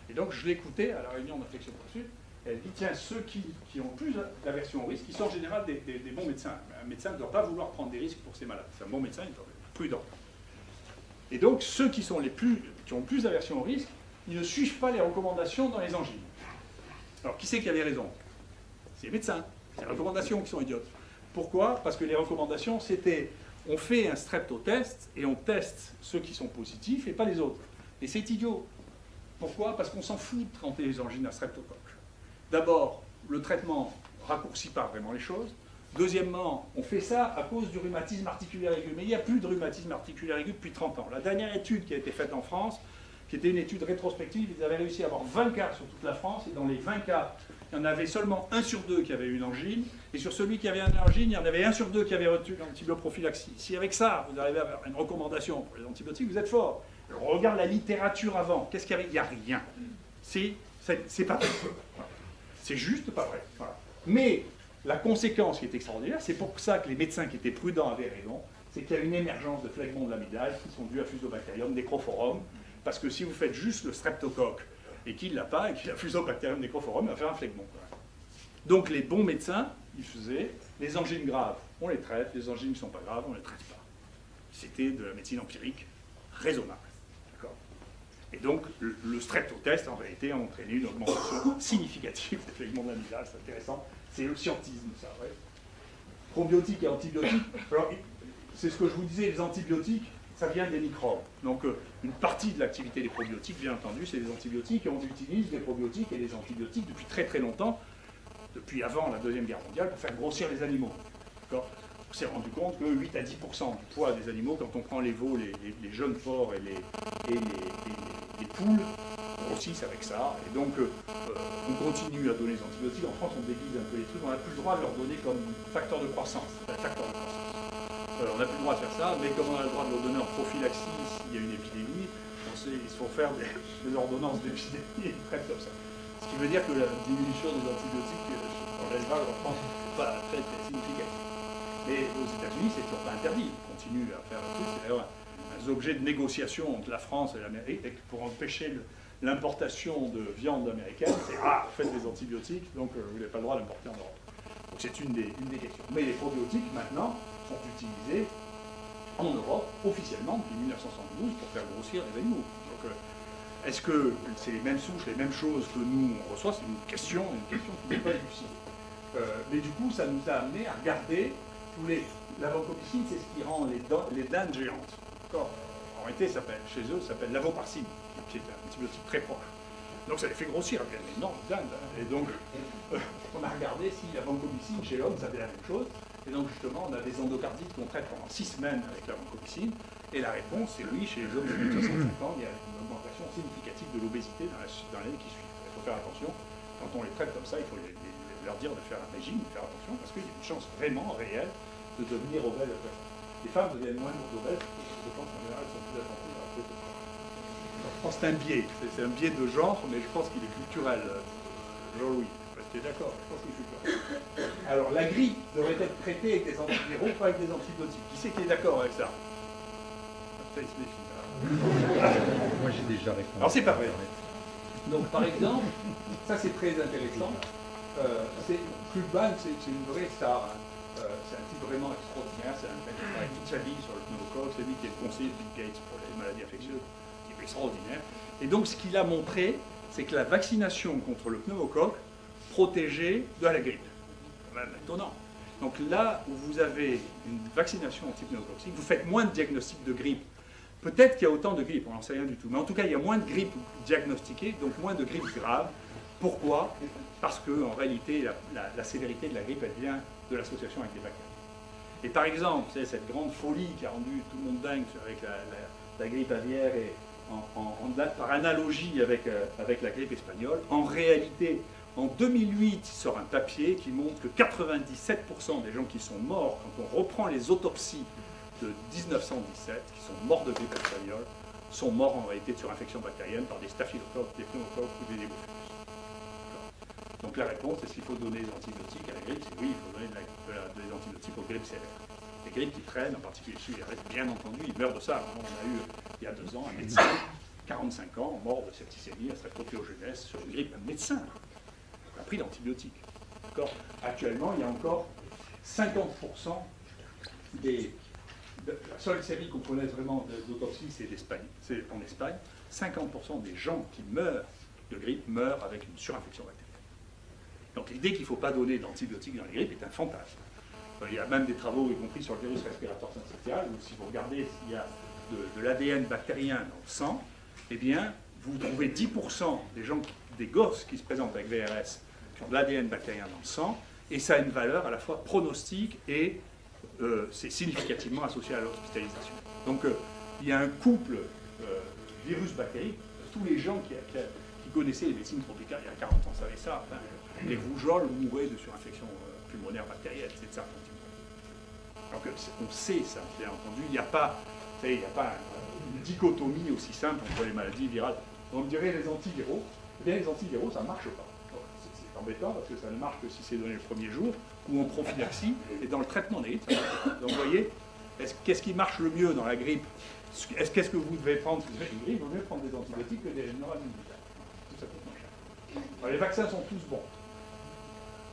Et donc je l'écoutais à la réunion d'infection consulte. Elle dit, tiens, ceux qui ont plus d'aversion au risque, qui sont en général des bons médecins. Un médecin ne doit pas vouloir prendre des risques pour ses malades. C'est un bon médecin, il doit être prudent. Et donc, ceux qui ont plus d'aversion au risque, ils ne suivent pas les recommandations dans les angines. Alors, qui c'est qui avait raison? C'est les médecins. C'est les recommandations qui sont idiotes. Pourquoi? Parce que les recommandations, c'était, on fait un streptotest et on teste ceux qui sont positifs et pas les autres. Et c'est idiot. Pourquoi? Parce qu'on s'en fout de traiter les angines à streptocoque. D'abord, le traitement ne raccourcit pas vraiment les choses. Deuxièmement, on fait ça à cause du rhumatisme articulaire aigu. Mais il n'y a plus de rhumatisme articulaire aigu depuis 30 ans. La dernière étude qui a été faite en France, qui était une étude rétrospective, ils avaient réussi à avoir 20 cas sur toute la France. Et dans les 20 cas, il y en avait seulement 1 sur 2 qui avait une angine. Et sur celui qui avait une angine, il y en avait 1 sur 2 qui avait reçu l'antibioprophylaxie. Si avec ça, vous arrivez à avoir une recommandation pour les antibiotiques, vous êtes fort. Alors, on regarde la littérature avant. Qu'est-ce qu'il y avait? Il n'y a rien. C'est pas vrai. C'est juste pas vrai. Voilà. Mais la conséquence qui est extraordinaire, c'est pour ça que les médecins qui étaient prudents avaient raison, c'est qu'il y a une émergence de phlegmons de l'amygdale qui sont dus à Fusobacterium necrophorum, parce que si vous faites juste le streptocoque et qu'il ne l'a pas, et qu'il a Fusobacterium necrophorum, il va faire un phlegmon. Donc les bons médecins, ils faisaient, les angines graves, on les traite, les angines qui ne sont pas graves, on ne les traite pas. C'était de la médecine empirique raisonnable. Et donc, le streptotest, en réalité, a entraîné une augmentation significative des phlegmons de l'amygdale. C'est intéressant. C'est le scientisme, ça, ouais. Probiotiques et antibiotiques. Alors, c'est ce que je vous disais, les antibiotiques, ça vient des microbes. Donc une partie de l'activité des probiotiques, bien entendu, c'est les antibiotiques, et on utilise les probiotiques et les antibiotiques depuis très très longtemps, depuis avant la Deuxième Guerre mondiale, pour faire grossir les animaux. On s'est rendu compte que 8 à 10% du poids des animaux, quand on prend les veaux, les jeunes porcs et les poules, grossissent avec ça. Et donc, on continue à donner des antibiotiques. En France, on déguise un peu les trucs. On n'a plus le droit de leur donner comme facteur de croissance. On n'a plus le droit de faire ça, mais comme on a le droit de leur donner en prophylaxie s'il y a une épidémie, ils se font faire des ordonnances d'épidémie et ils traitent comme ça. Ce qui veut dire que la diminution des antibiotiques dans l'élevage en France n'est pas très, très significative. Mais aux États-Unis, c'est toujours pas interdit. Ils continuent à faire le truc. C'est d'ailleurs un objet de négociation entre la France et l'Amérique pour empêcher l'importation de viande américaine. C'est faites des antibiotiques, donc vous n'avez pas le droit d'importer en Europe. Donc c'est une des questions. Mais les probiotiques, maintenant, sont utilisés en Europe, officiellement, depuis 1972, pour faire grossir les animaux. Donc, est-ce que c'est les mêmes souches, les mêmes choses que nous, on reçoit? C'est une question qui n'est pas élucidée. Mais du coup, ça nous a amené à regarder la vancomycine, c'est ce qui rend les dindes géantes. En réalité, chez eux, ça s'appelle l'avoparcine, qui est un antibiotique très proche. Donc ça les fait grossir, il y a une énorme dinde. Et donc, on a regardé si la vancomycine chez l'homme, ça fait la même chose. Et donc justement, on a des endocardites qu'on traite pendant 6 semaines avec la vancomycine. Et la réponse, c'est oui, chez les hommes de 65 ans, il y a une augmentation significative de l'obésité dans l'année qui suit. Il faut faire attention. Quand on les traite comme ça, il faut leur dire de faire un régime, de faire attention, parce qu'il y a une chance vraiment réelle de devenir obèse. Les femmes deviennent moins obèses, je pense qu'en général, elles sont plus attentives à la photo. Je pense que c'est un biais. C'est un biais de genre, mais je pense qu'il est culturel. Jean-Louis, tu es d'accord? Je pense qu'il est culturel. Alors, la grippe devrait être traitée avec des antiviraux, pas avec des antibiotiques. Qui c'est qui est d'accord avec ça? Ça, il se méfie. Moi, j'ai déjà répondu. Alors, c'est pas vrai. Donc, par exemple, ça c'est très intéressant. Krugman, c'est une vraie star. C'est un type vraiment extraordinaire. C'est un mec qui travaille toute sa vie sur le pneumocoque. C'est lui qui est le conseiller de Bill Gates pour les maladies infectieuses. C'est extraordinaire. Et donc, ce qu'il a montré, c'est que la vaccination contre le pneumocoque protégeait de la grippe. C'est quand même étonnant. Donc là où vous avez une vaccination anti-pneumococcique, vous faites moins de diagnostics de grippe. Peut-être qu'il y a autant de grippe, on n'en sait rien du tout. Mais en tout cas, il y a moins de grippe diagnostiquée, donc moins de grippe grave. Pourquoi? Parce qu'en réalité, la sévérité de la grippe, elle vient de l'association avec les bactéries. Et par exemple, c'est cette grande folie qui a rendu tout le monde dingue avec la grippe aviaire et par analogie avec la grippe espagnole. En réalité, en 2008, il sort un papier qui montre que 97% des gens qui sont morts, quand on reprend les autopsies de 1917, qui sont morts de grippe espagnole, sont morts en réalité de surinfection bactérienne par des staphylocoques, des pneumocoques ou des hémophilus. Donc la réponse, est-ce qu'il faut donner des antibiotiques à la grippe? C'est oui, il faut donner des antibiotiques aux grippes sévères. Les grippes qui traînent, en particulier chez les restes, bien entendu, ils meurent de ça. On a eu, il y a 2 ans, un médecin, 45 ans, mort de septicémie, à streptococcinose sur une grippe, un médecin a pris d'antibiotiques. Actuellement, il y a encore 50% la seule série qu'on connaisse vraiment d'autopsie, c'est en Espagne. 50% des gens qui meurent de grippe meurent avec une surinfection bactérienne. Donc l'idée qu'il ne faut pas donner d'antibiotiques dans les grippes est un fantasme. Il y a même des travaux, y compris sur le virus respiratoire syncytial, où si vous regardez s'il y a de l'ADN bactérien dans le sang, eh bien, vous trouvez 10% des gosses qui se présentent avec VRS qui ont de l'ADN bactérien dans le sang, et ça a une valeur à la fois pronostique et c'est significativement associé à l'hospitalisation. Donc il y a un couple virus-bactérie. Tous les gens qui connaissaient les médecines tropicales il y a 40 ans savaient ça. Enfin, les rougeoles mouraient de surinfection pulmonaire bactérienne, c'est de ça qu'on dit. Donc on sait ça, bien entendu. Il n'y a pas une dichotomie aussi simple entre les maladies virales. On me dirait les antiviraux. Eh bien, les antiviraux, ça ne marche pas. C'est embêtant parce que ça ne marche que si c'est donné le premier jour, ou en prophylaxie, et dans le traitement des grippes, ça marche pas. Donc vous voyez, qu'est-ce qui marche le mieux dans la grippe? Qu'est-ce que vous devez prendre si vous avez une grippe? Vous devez prendre des antibiotiques que des neuraminidats. Tout ça coûte moins cher. Alors, les vaccins sont tous bons.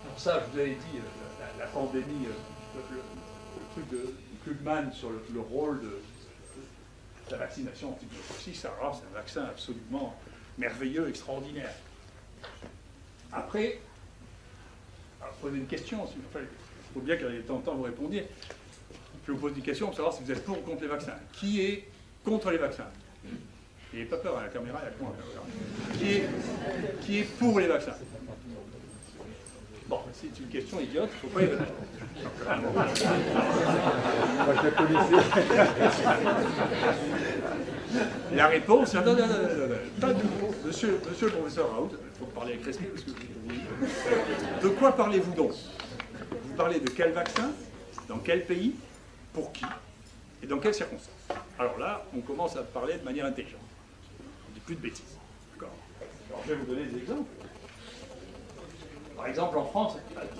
Pour ça, je vous avais dit, la pandémie, le truc de Krugman sur le rôle de la vaccination antibiotique, c'est un vaccin absolument merveilleux, extraordinaire. Après, poser une question, il faut bien qu'à temps vous répondiez. je vais vous poser une question pour savoir si vous êtes pour ou contre les vaccins. Qui est contre les vaccins? N'ayez pas peur, à la caméra, il y a quoi? Qui est pour les vaccins? Bon, c'est une question idiote, il ne faut pas y répondre. Moi, je la connaissais. La réponse, non, pas de monsieur le professeur Raoult, il faut parler avec respect parce que de quoi parlez-vous donc? Vous parlez de quel vaccin, dans quel pays, pour qui et dans quelles circonstances? Alors là, on commence à parler de manière intelligente. On ne dit plus de bêtises. D'accord. Alors je vais vous donner des exemples. Par exemple, en France,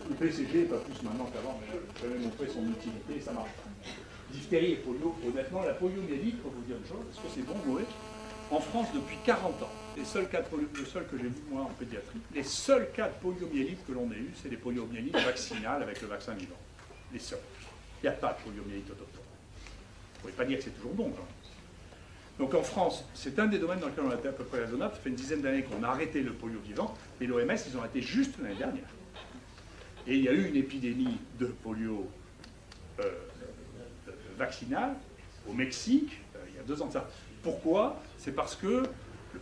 le BCG, pas plus maintenant qu'avant, mais je vais montré son utilité et ça marche pas. Diphtérie et polio, honnêtement, la poliomyélite, pour vous dire une chose, est-ce que c'est bon ou mauvais? En France, depuis 40 ans, le seul que j'ai vu, moi, en pédiatrie, les seuls cas de poliomyélite que l'on ait eu, c'est des poliomyélites vaccinales avec le vaccin vivant. Les seuls. Il n'y a pas de poliomyélite autochtone. Vous ne pouvez pas dire que c'est toujours bon, quand même. Donc en France, c'est un des domaines dans lequel on a été à peu près raisonnable. Ça fait une dizaine d'années qu'on a arrêté le polio vivant, et l'OMS, ils ont arrêté juste l'année dernière. Et il y a eu une épidémie de polio vaccinale au Mexique, il y a 2 ans de ça. Pourquoi? C'est parce que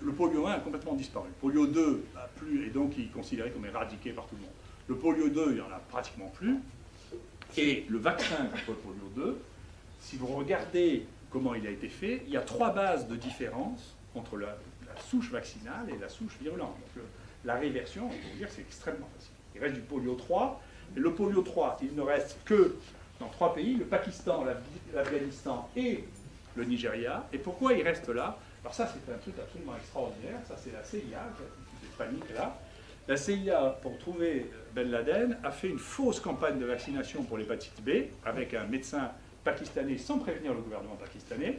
le polio 1 a complètement disparu. Le polio 2 n'a plus, et donc il est considéré comme éradiqué par tout le monde. Le polio 2, il n'y en a pratiquement plus. Et le vaccin contre le polio 2, si vous regardez comment il a été fait, il y a 3 bases de différence entre la souche vaccinale et la souche virulente. Donc la réversion, on peut vous dire, c'est extrêmement facile. Il reste du polio 3, et le polio 3, il ne reste que dans 3 pays, le Pakistan, l'Afghanistan et le Nigeria. Et pourquoi il reste là? Alors ça, c'est un truc absolument extraordinaire. Ça, c'est la CIA, qui panique là. La CIA, pour trouver Ben Laden, a fait une fausse campagne de vaccination pour l'hépatite B, avec un médecin pakistanais, sans prévenir le gouvernement pakistanais,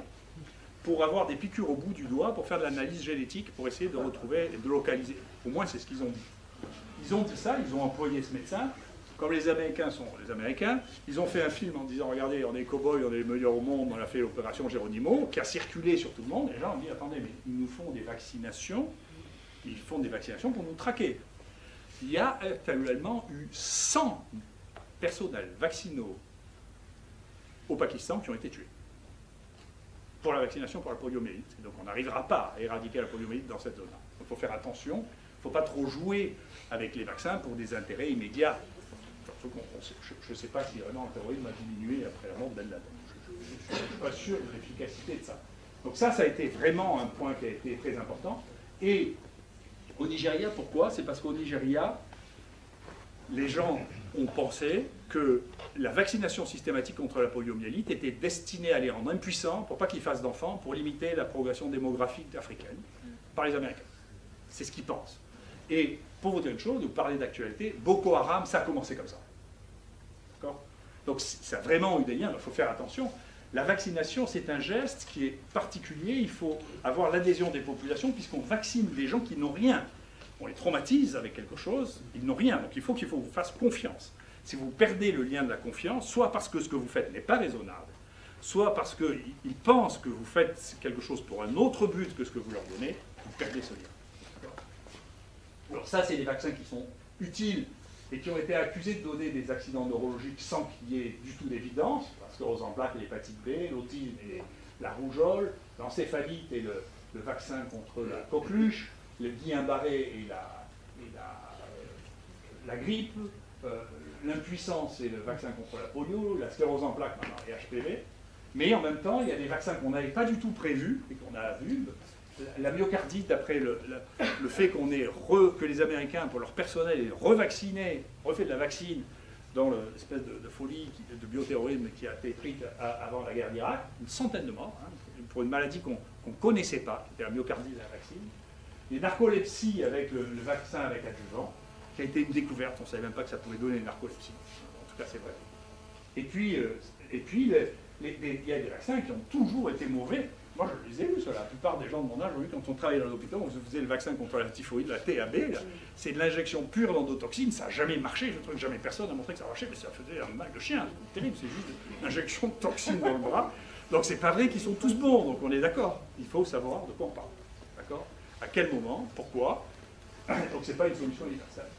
pour avoir des piqûres au bout du doigt, pour faire de l'analyse génétique, pour essayer de retrouver et de localiser. Au moins, c'est ce qu'ils ont dit. Ils ont dit ça, ils ont employé ce médecin. Comme les Américains sont les Américains, ils ont fait un film en disant, regardez, on est cow-boys, on est les meilleurs au monde, on a fait l'opération Geronimo, qui a circulé sur tout le monde. Et les gens ont dit, attendez, mais ils nous font des vaccinations, ils font des vaccinations pour nous traquer. Il y a actuellement eu 100 personnels vaccinaux au Pakistan qui ont été tués pour la vaccination pour la poliomyélite. Donc on n'arrivera pas à éradiquer la poliomyélite dans cette zone-là. Donc il faut faire attention, il ne faut pas trop jouer avec les vaccins pour des intérêts immédiats. Je ne sais pas si vraiment le terrorisme a diminué après la mort de Ben Laden. Je ne suis pas sûr de l'efficacité de ça. Donc ça a été vraiment un point qui a été très important. Et au Nigeria, pourquoi? C'est parce qu'au Nigeria, les gens ont pensé que la vaccination systématique contre la poliomyélite était destinée à les rendre impuissants pour pas qu'ils fassent d'enfants, pour limiter la progression démographique africaine par les Américains. C'est ce qu'ils pensent. Et pour vous dire une chose, vous parlez d'actualité, Boko Haram, ça a commencé comme ça. D'accord? Donc ça a vraiment eu des liens, il faut faire attention. La vaccination, c'est un geste qui est particulier, il faut avoir l'adhésion des populations puisqu'on vaccine des gens qui n'ont rien. On les traumatise avec quelque chose, ils n'ont rien, donc il faut vous fasse confiance. Si vous perdez le lien de la confiance, soit parce que ce que vous faites n'est pas raisonnable, soit parce qu'ils pensent que vous faites quelque chose pour un autre but que ce que vous leur donnez, vous perdez ce lien. Alors ça, c'est des vaccins qui sont utiles et qui ont été accusés de donner des accidents neurologiques sans qu'il y ait du tout d'évidence, la sclérose en plaques et l'hépatite B, l'autisme et la rougeole, l'encéphalite et le vaccin contre la coqueluche, le Guillain-Barré et la grippe, l'impuissance et le vaccin contre la polio, la sclérose en plaques maintenant et HPV. Mais en même temps, il y a des vaccins qu'on n'avait pas du tout prévus et qu'on a vus. La myocardite, d'après le fait que les Américains, pour leur personnel, aient refait de la vaccine dans l'espèce de folie de bioterrorisme qui a été prise avant la guerre d'Irak, une centaine de morts, pour une maladie qu'on ne connaissait pas, qui était la myocardite de la vaccine. Les narcolepsies avec le vaccin avec adjuvant, qui a été une découverte, on ne savait même pas que ça pouvait donner une narcolepsie. En tout cas, c'est vrai. Et puis il y a des vaccins qui ont toujours été mauvais. Moi, je les ai vus, la plupart des gens de mon âge ont vu quand on travaillait dans l'hôpital, on faisait le vaccin contre la typhoïde, la TAB, c'est de l'injection pure d'endotoxine, ça n'a jamais marché, je trouve que jamais personne n'a montré que ça marchait, mais ça faisait un mal de chien, c'est terrible, c'est juste une injection de toxine dans le bras. Donc c'est pas vrai qu'ils sont tous bons, donc on est d'accord. Il faut savoir de quoi on parle. D'accord? À quel moment? Pourquoi? Donc c'est pas une solution universelle.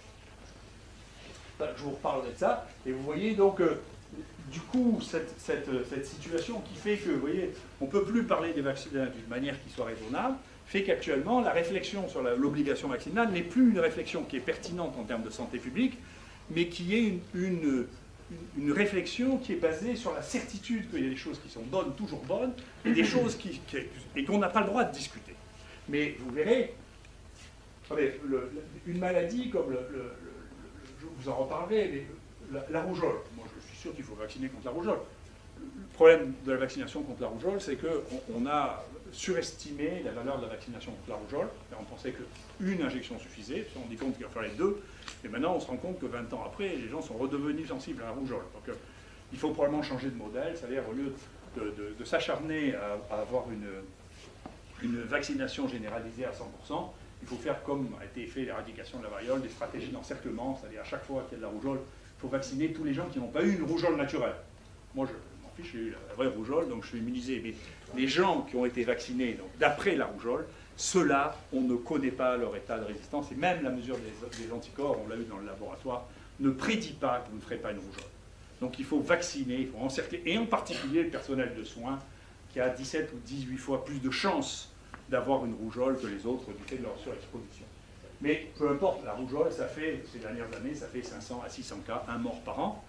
Je vous reparle de ça, et vous voyez donc du coup, cette situation qui fait que, vous voyez, on ne peut plus parler des vaccins d'une manière qui soit raisonnable, fait qu'actuellement, la réflexion sur l'obligation vaccinale n'est plus une réflexion qui est pertinente en termes de santé publique, mais qui est une réflexion qui est basée sur la certitude qu'il y a des choses qui sont bonnes, toujours bonnes, et des choses et qu'on n'a pas le droit de discuter. Mais vous verrez, une maladie comme je vous en reparlerai, la rougeole. Moi, je suis sûr qu'il faut vacciner contre la rougeole. Le problème de la vaccination contre la rougeole, c'est qu'on a surestimé la valeur de la vaccination contre la rougeole. Et on pensait qu'une injection suffisait, puis on dit compte qu'il va falloir les 2. Et maintenant, on se rend compte que 20 ans après, les gens sont redevenus sensibles à la rougeole. Donc, il faut probablement changer de modèle, c'est-à-dire au lieu de s'acharner à avoir une vaccination généralisée à 100%, il faut faire comme a été fait l'éradication de la variole, des stratégies d'encerclement, c'est-à-dire à chaque fois qu'il y a de la rougeole, il faut vacciner tous les gens qui n'ont pas eu une rougeole naturelle. Moi, je m'en fiche, j'ai eu la vraie rougeole, donc je suis immunisé. Mais les gens qui ont été vaccinés d'après la rougeole, ceux-là, on ne connaît pas leur état de résistance, et même la mesure des anticorps, on l'a eu dans le laboratoire, ne prédit pas que vous ne ferez pas une rougeole. Donc il faut vacciner, il faut encercler, et en particulier le personnel de soins, qui a 17 ou 18 fois plus de chances d'avoir une rougeole que les autres du fait de leur surexposition. Mais peu importe, la rougeole, ça fait, ces dernières années, ça fait 500 à 600 cas, un mort par an.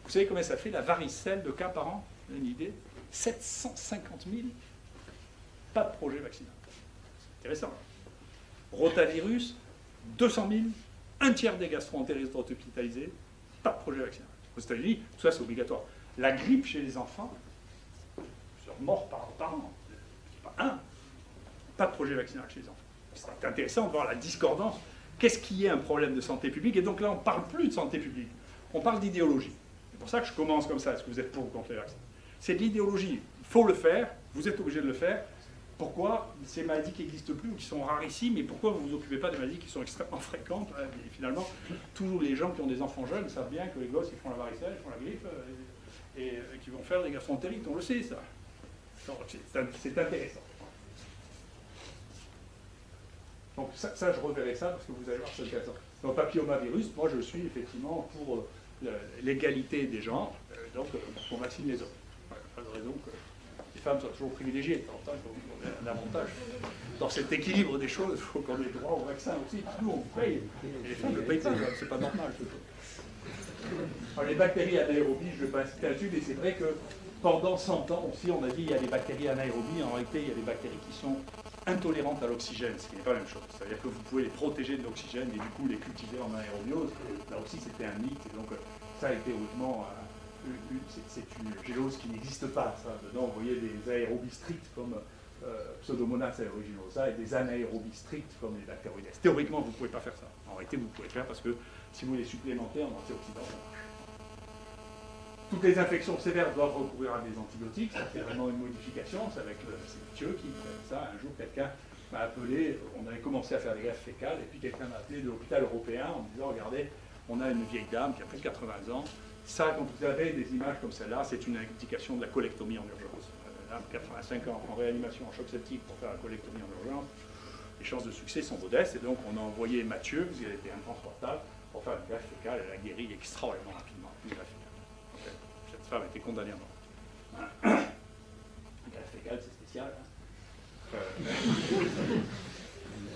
Vous savez combien ça fait la varicelle de cas par an? Vous avez une idée? 750 000. Pas de projet vaccinal. C'est intéressant. Rotavirus, 200 000, un tiers des gastro-entérites sont hospitalisés, pas de projet vaccinal. Aux États-Unis, tout ça c'est obligatoire. La grippe chez les enfants, plusieurs morts par an. Pas un. Pas de projet vaccinal chez les enfants. C'est intéressant de voir la discordance. Qu'est-ce qui est un problème de santé publique? Et donc là, on ne parle plus de santé publique. On parle d'idéologie. C'est pour ça que je commence comme ça. Est-ce que vous êtes pour ou contre les vaccins? C'est de l'idéologie. Il faut le faire. Vous êtes obligé de le faire. Pourquoi ces maladies qui n'existent plus ou qui sont rarissimes, et pourquoi vous ne vous occupez pas des maladies qui sont extrêmement fréquentes? Et finalement, tous les gens qui ont des enfants jeunes savent bien que les gosses, ils font la varicelle, ils font la grippe, et qu'ils vont faire des gastro-entérites. On le sait, ça. C'est intéressant. Donc ça, je reverrai ça parce que vous allez voir, c'est intéressant. Dans le papillomavirus, moi je suis effectivement pour l'égalité des genres, donc on vaccine les hommes. Pas de raison que les femmes soient toujours privilégiées. De temps en temps, il faut qu'on ait un avantage. Dans cet équilibre des choses, il faut qu'on ait droit au vaccin aussi. Nous, on paye, et les femmes ne payent pas, c'est pas normal. Alors, les bactéries anaérobies, je ne vais pas insister là-dessus, mais c'est vrai que pendant 100 ans aussi, on a dit qu'il y a des bactéries anaérobies. En réalité, il y a des bactéries qui sont intolérantes à l'oxygène, ce qui n'est pas la même chose. C'est-à-dire que vous pouvez les protéger de l'oxygène et du coup les cultiver en anaérobiose. Là aussi, c'était un mythe, et donc ça a été hautement... c'est une gélose qui n'existe pas, ça. Dedans, vous voyez des aérobies strictes comme Pseudomonas aeruginosa et des anaérobies strictes comme les bactéroïdes. Théoriquement, vous ne pouvez pas faire ça. En réalité, vous pouvez le faire parce que si vous les supplémentez en antioxydants, ça marche. Toutes les infections sévères doivent recourir à des antibiotiques, ça c'est vraiment une modification, c'est avec Mathieu qui fait ça. Un jour, quelqu'un m'a appelé, on avait commencé à faire des greffes fécales, et puis quelqu'un m'a appelé de l'hôpital européen en me disant, regardez, on a une vieille dame qui a plus de 80 ans, ça, quand vous avez des images comme celle-là, c'est une indication de la colectomie en urgence. Une dame de 85 ans en réanimation en choc septique pour faire la colectomie en urgence, les chances de succès sont modestes, et donc on a envoyé Mathieu, parce qu'il était intransportable, pour faire une greffe fécale, elle a guéri extraordinairement rapidement, une greffe fécale. Cette femme a été condamnée à mort. Une greffe fécale, c'est spécial.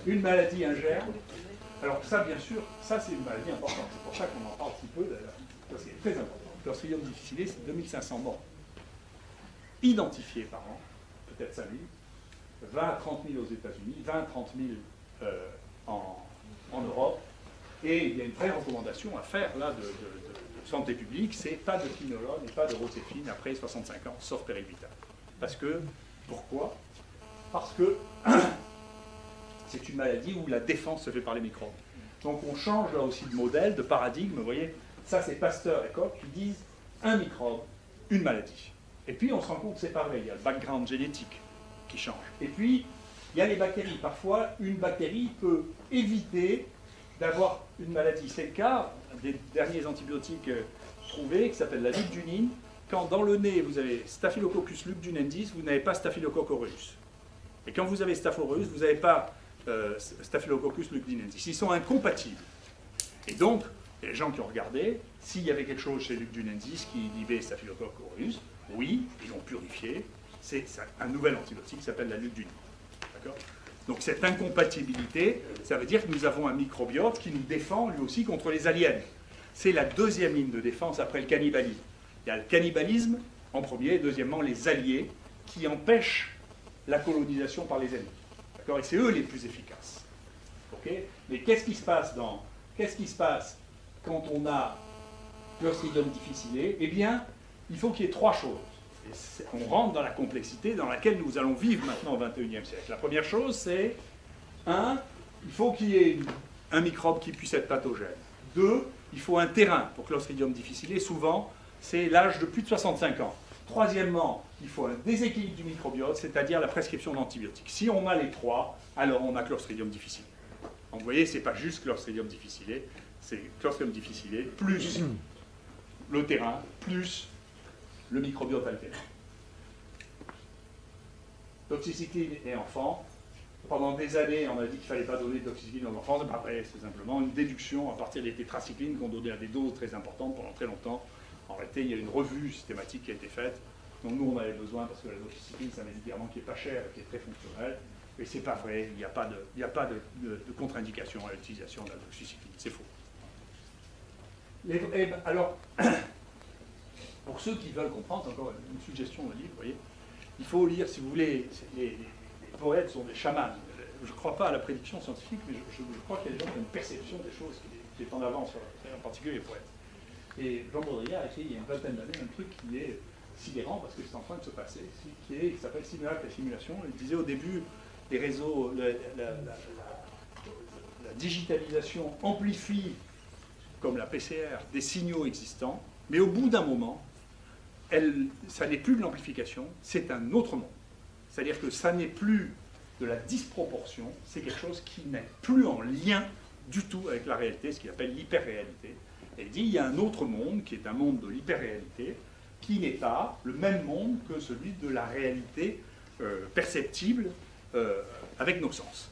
Une maladie, un germe. Alors ça, bien sûr, ça c'est une maladie importante. C'est pour ça qu'on en parle si peu, d'ailleurs. Parce qu'elle est très importante. Le Clostridium difficile, c'est 2500 morts identifiés par an, peut-être 5000, 20 à 30 000 aux États-Unis, 20 à 30 000 en Europe. Et il y a une vraie recommandation à faire là de santé publique, c'est pas de quinolone et pas de roséphine après 65 ans, sauf périvital. Parce que, pourquoi? Parce que c'est une maladie où la défense se fait par les microbes. Donc on change là aussi de modèle, de paradigme, vous voyez, ça c'est Pasteur et Koch qui disent un microbe, une maladie. Et puis on se rend compte que c'est pareil, il y a le background génétique qui change. Et puis, il y a les bactéries. Parfois, une bactérie peut éviter d'avoir une maladie. C'est le cas des derniers antibiotiques trouvés, qui s'appellent la lugdunine. Quand dans le nez, vous avez Staphylococcus lugdunensis, vous n'avez pas Staphylococcus aureus. Et quand vous avez Staph aureus, vous n'avez pas Staphylococcus lugdunensis. Ils sont incompatibles. Et donc, Il y a des gens qui ont regardé s'il y avait quelque chose chez Luc Dunensis qui inhibait Staphylococcus aureus. Oui, ils l'ont purifié. C'est un nouvel antibiotique qui s'appelle la lugdunine. D'accord ? Donc cette incompatibilité, ça veut dire que nous avons un microbiote qui nous défend lui aussi contre les aliens. C'est la deuxième ligne de défense après le cannibalisme. Il y a le cannibalisme en premier, et deuxièmement les alliés qui empêchent la colonisation par les ennemis. D'accord ? Et c'est eux les plus efficaces. Okay ? Mais qu'est-ce qui se passe quand on a Clostridium difficile? Eh bien, il faut qu'il y ait trois choses. Et on rentre dans la complexité dans laquelle nous allons vivre maintenant au XXIe siècle. La première chose, c'est, il faut qu'il y ait un microbe qui puisse être pathogène. 2, il faut un terrain pour Clostridium difficile. Souvent, c'est l'âge de plus de 65 ans. Troisièmement, il faut un déséquilibre du microbiote, c'est-à-dire la prescription d'antibiotiques. Si on a les trois, alors on a Clostridium difficile. Donc vous voyez, ce n'est pas juste Clostridium difficile, c'est Clostridium difficile plus le terrain, plus le microbiote altéré. Doxycycline et enfants. Pendant des années, on a dit qu'il ne fallait pas donner de doxycycline aux enfants. C'est pas vrai, c'est simplement une déduction à partir des tétracyclines qu'on donnait à des doses très importantes pendant très longtemps. En réalité, il y a une revue systématique qui a été faite. Donc nous, on avait besoin, parce que la doxycycline, c'est un médicament qui n'est pas cher et qui est très fonctionnel. Et c'est pas vrai, il n'y a pas de contre-indication à l'utilisation de la doxycycline. C'est faux. Alors, pour ceux qui veulent comprendre, encore une suggestion de livre, vous voyez, il faut lire, si vous voulez, les poètes sont des chamans. Je ne crois pas à la prédiction scientifique, mais je crois qu'il y a des gens qui ont une perception des choses qui est en avance, en particulier les poètes. Et Jean Baudrillard a écrit il y a une vingtaine d'années un truc qui est sidérant, parce que c'est en train de se passer, qui s'appelle Simulacre et Simulation. Il disait au début, les réseaux, la digitalisation amplifie, comme la PCR, des signaux existants, mais au bout d'un moment, ça n'est plus de l'amplification, c'est un autre monde. C'est-à-dire que ça n'est plus de la disproportion, c'est quelque chose qui n'est plus en lien du tout avec la réalité, ce qu'il appelle l'hyperréalité. Et il dit, il y a un autre monde, qui est un monde de l'hyperréalité, qui n'est pas le même monde que celui de la réalité perceptible avec nos sens.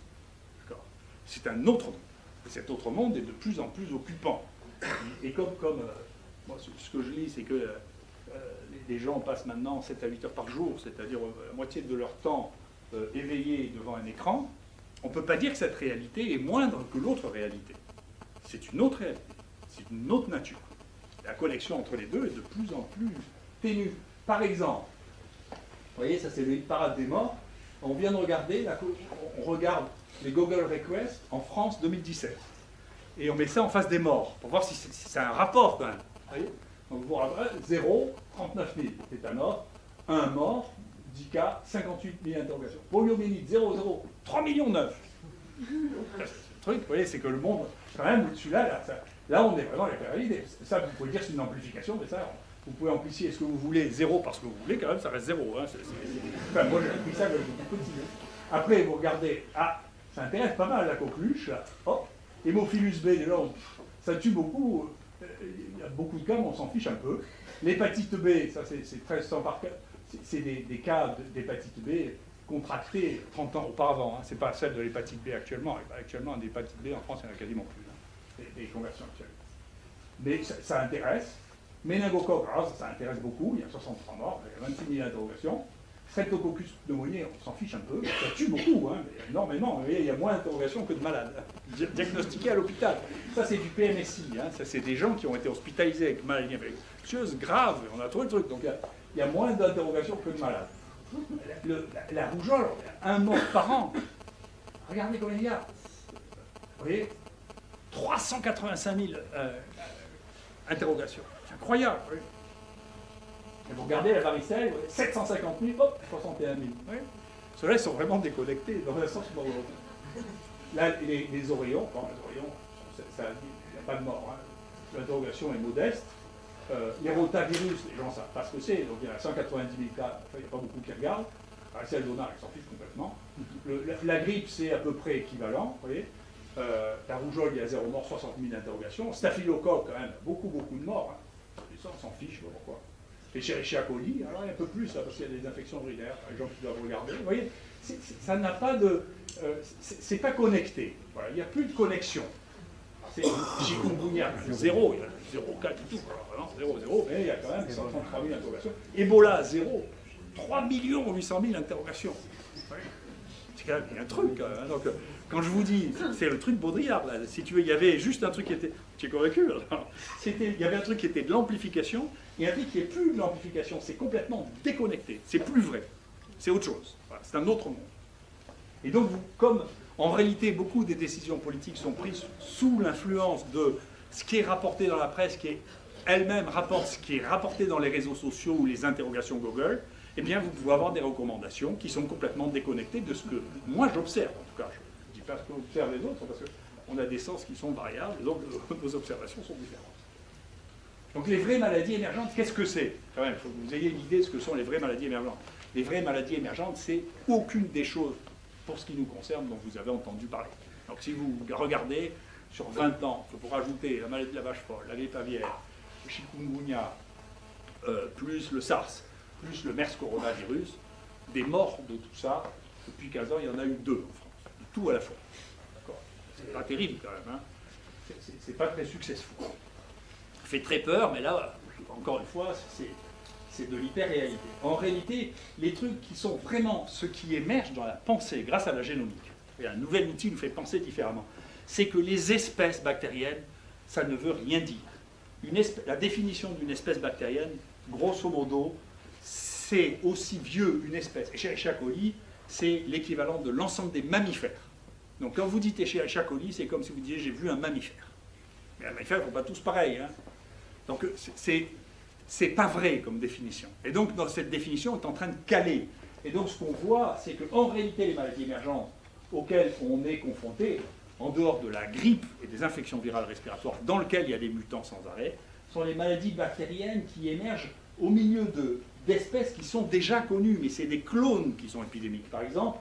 C'est un autre monde. Et cet autre monde est de plus en plus occupant. Et comme moi, ce que je lis, c'est que les gens passent maintenant 7 à 8 heures par jour, c'est-à-dire la moitié de leur temps éveillés devant un écran, on ne peut pas dire que cette réalité est moindre que l'autre réalité. C'est une autre réalité, c'est une autre nature. La connexion entre les deux est de plus en plus ténue. Par exemple, vous voyez, ça c'est le hit parade des morts. On vient de regarder, on regarde les Google Requests en France 2017. Et on met ça en face des morts, pour voir si c'est un rapport quand même. Vous voyez, donc vous regardez 0, 39 000 tétanos, 1 mort, 10 cas, 58 000 interrogations. Poliomyélite, 0, 0, 3 millions 9. Le truc, vous voyez, c'est que le monde, quand même, au-dessus là, on est vraiment avec la réalité. Ça, vous pouvez dire c'est une amplification, mais ça, vous pouvez amplifier ce que vous voulez, 0 parce que vous voulez, quand même, ça reste 0. Hein. Enfin, moi, j'ai appris ça quand j'étais petit. Après, vous regardez, ça intéresse pas mal la coqueluche, là. Hop, Hémophilus B, déjà, ça tue beaucoup. Il y a beaucoup de cas, mais on s'en fiche un peu. L'hépatite B, ça c'est 1300 par cas. C'est des cas d'hépatite B contractés 30 ans auparavant. Hein. Ce n'est pas celle de l'hépatite B actuellement. Actuellement, l'hépatite B en France, il n'y en a quasiment plus. Hein. Des conversions actuelles. Mais ça intéresse. Méningocoque, alors ça intéresse beaucoup. Il y a 63 morts, il y a 26 000 interrogations. Streptococcus pneumoniae, on s'en fiche un peu. Ça tue beaucoup, hein, mais énormément. Vous voyez, il y a moins d'interrogations que de malades diagnostiqués à l'hôpital. Ça, c'est du PMSI. Hein. Ça, c'est des gens qui ont été hospitalisés avec maladies infectieuses graves. On a trouvé le truc. Donc, il y a moins d'interrogations que de malades. La rougeole, 1 mort par an. Regardez combien il y a. Vous voyez, 385 000 interrogations. C'est incroyable. Vous voyez. Et vous regardez la varicelle, 750 000, hop, 61 000. Oui. Ceux-là, ils sont vraiment déconnectés, dans un sens ou dans l'autre. Là, les oreillons, il n'y a pas de mort. Hein. L'interrogation est modeste. Les rotavirus, les gens ne savent pas ce que c'est, donc il y a 190 000 cas, enfin, il n'y a pas beaucoup qui regardent. Varicelle zonale, ils s'en fichent complètement. La grippe, c'est à peu près équivalent, vous voyez. La rougeole, il y a 0 mort, 60 000 interrogations. Staphylocoque, quand même, beaucoup de morts. Hein. Et ça, on s'en fiche, pourquoi. Escherichia coli, alors il y a un peu plus, là, parce qu'il y a des infections urinaires, les gens qui doivent regarder. Vous voyez, ça n'a pas de... c'est pas connecté. Voilà, il n'y a plus de connexion. C'est chikungunya, zéro, il y a 0 cas du tout, alors, vraiment 0, mais il y a quand même 133 000 interrogations. Ebola, 0, 3 800 000 interrogations. C'est quand même un truc, quand même. Hein. Donc, quand je vous dis, c'est le truc Baudrillard, là. Si tu veux, il y avait juste un truc qui était... Tu es convaincu? Il y avait un truc qui était de l'amplification, et un truc qui n'est plus de l'amplification, c'est complètement déconnecté, c'est plus vrai, c'est autre chose, voilà, c'est un autre monde. Et donc, comme en réalité beaucoup des décisions politiques sont prises sous l'influence de ce qui est rapporté dans la presse, qui elle-même rapporte ce qui est rapporté dans les réseaux sociaux ou les interrogations Google, eh bien, vous pouvez avoir des recommandations qui sont complètement déconnectées de ce que moi j'observe, en tout cas. Je ne dis pas ce qu'observent les autres, parce qu'on a des sens qui sont variables, et donc nos observations sont différentes. Donc les vraies maladies émergentes, qu'est-ce que c'est? Quand même, il faut que vous ayez une idée de ce que sont les vraies maladies émergentes. Les vraies maladies émergentes, c'est aucune des choses, pour ce qui nous concerne, dont vous avez entendu parler. Donc si vous regardez, sur 20 ans, il faut rajouter la maladie de la vache folle, la grippe aviaire, le chikungunya, plus le SARS, plus le MERS coronavirus, des morts de tout ça, depuis 15 ans, il y en a eu 2 en France, de tout à la fois. C'est pas terrible quand même, hein. C'est pas très successful. Ça fait très peur, mais là, encore une fois, c'est de l'hyper-réalité. En réalité, les trucs qui sont vraiment ce qui émerge dans la pensée grâce à la génomique, et un nouvel outil nous fait penser différemment, c'est que les espèces bactériennes, ça ne veut rien dire. La définition d'une espèce bactérienne, grosso modo, c'est aussi vieux une espèce. Escherichia coli, c'est l'équivalent de l'ensemble des mammifères. Donc quand vous dites Escherichia coli, c'est comme si vous disiez j'ai vu un mammifère. Mais les mammifères ne font pas tous pareil. Hein. Donc c'est pas vrai comme définition. Et donc dans cette définition, on est en train de caler. Et donc ce qu'on voit, c'est qu'en réalité, les maladies émergentes auxquelles on est confronté, en dehors de la grippe et des infections virales respiratoires, dans lesquelles il y a des mutants sans arrêt, sont les maladies bactériennes qui émergent au milieu d'espèces qui sont déjà connues, mais c'est des clones qui sont épidémiques. Par exemple,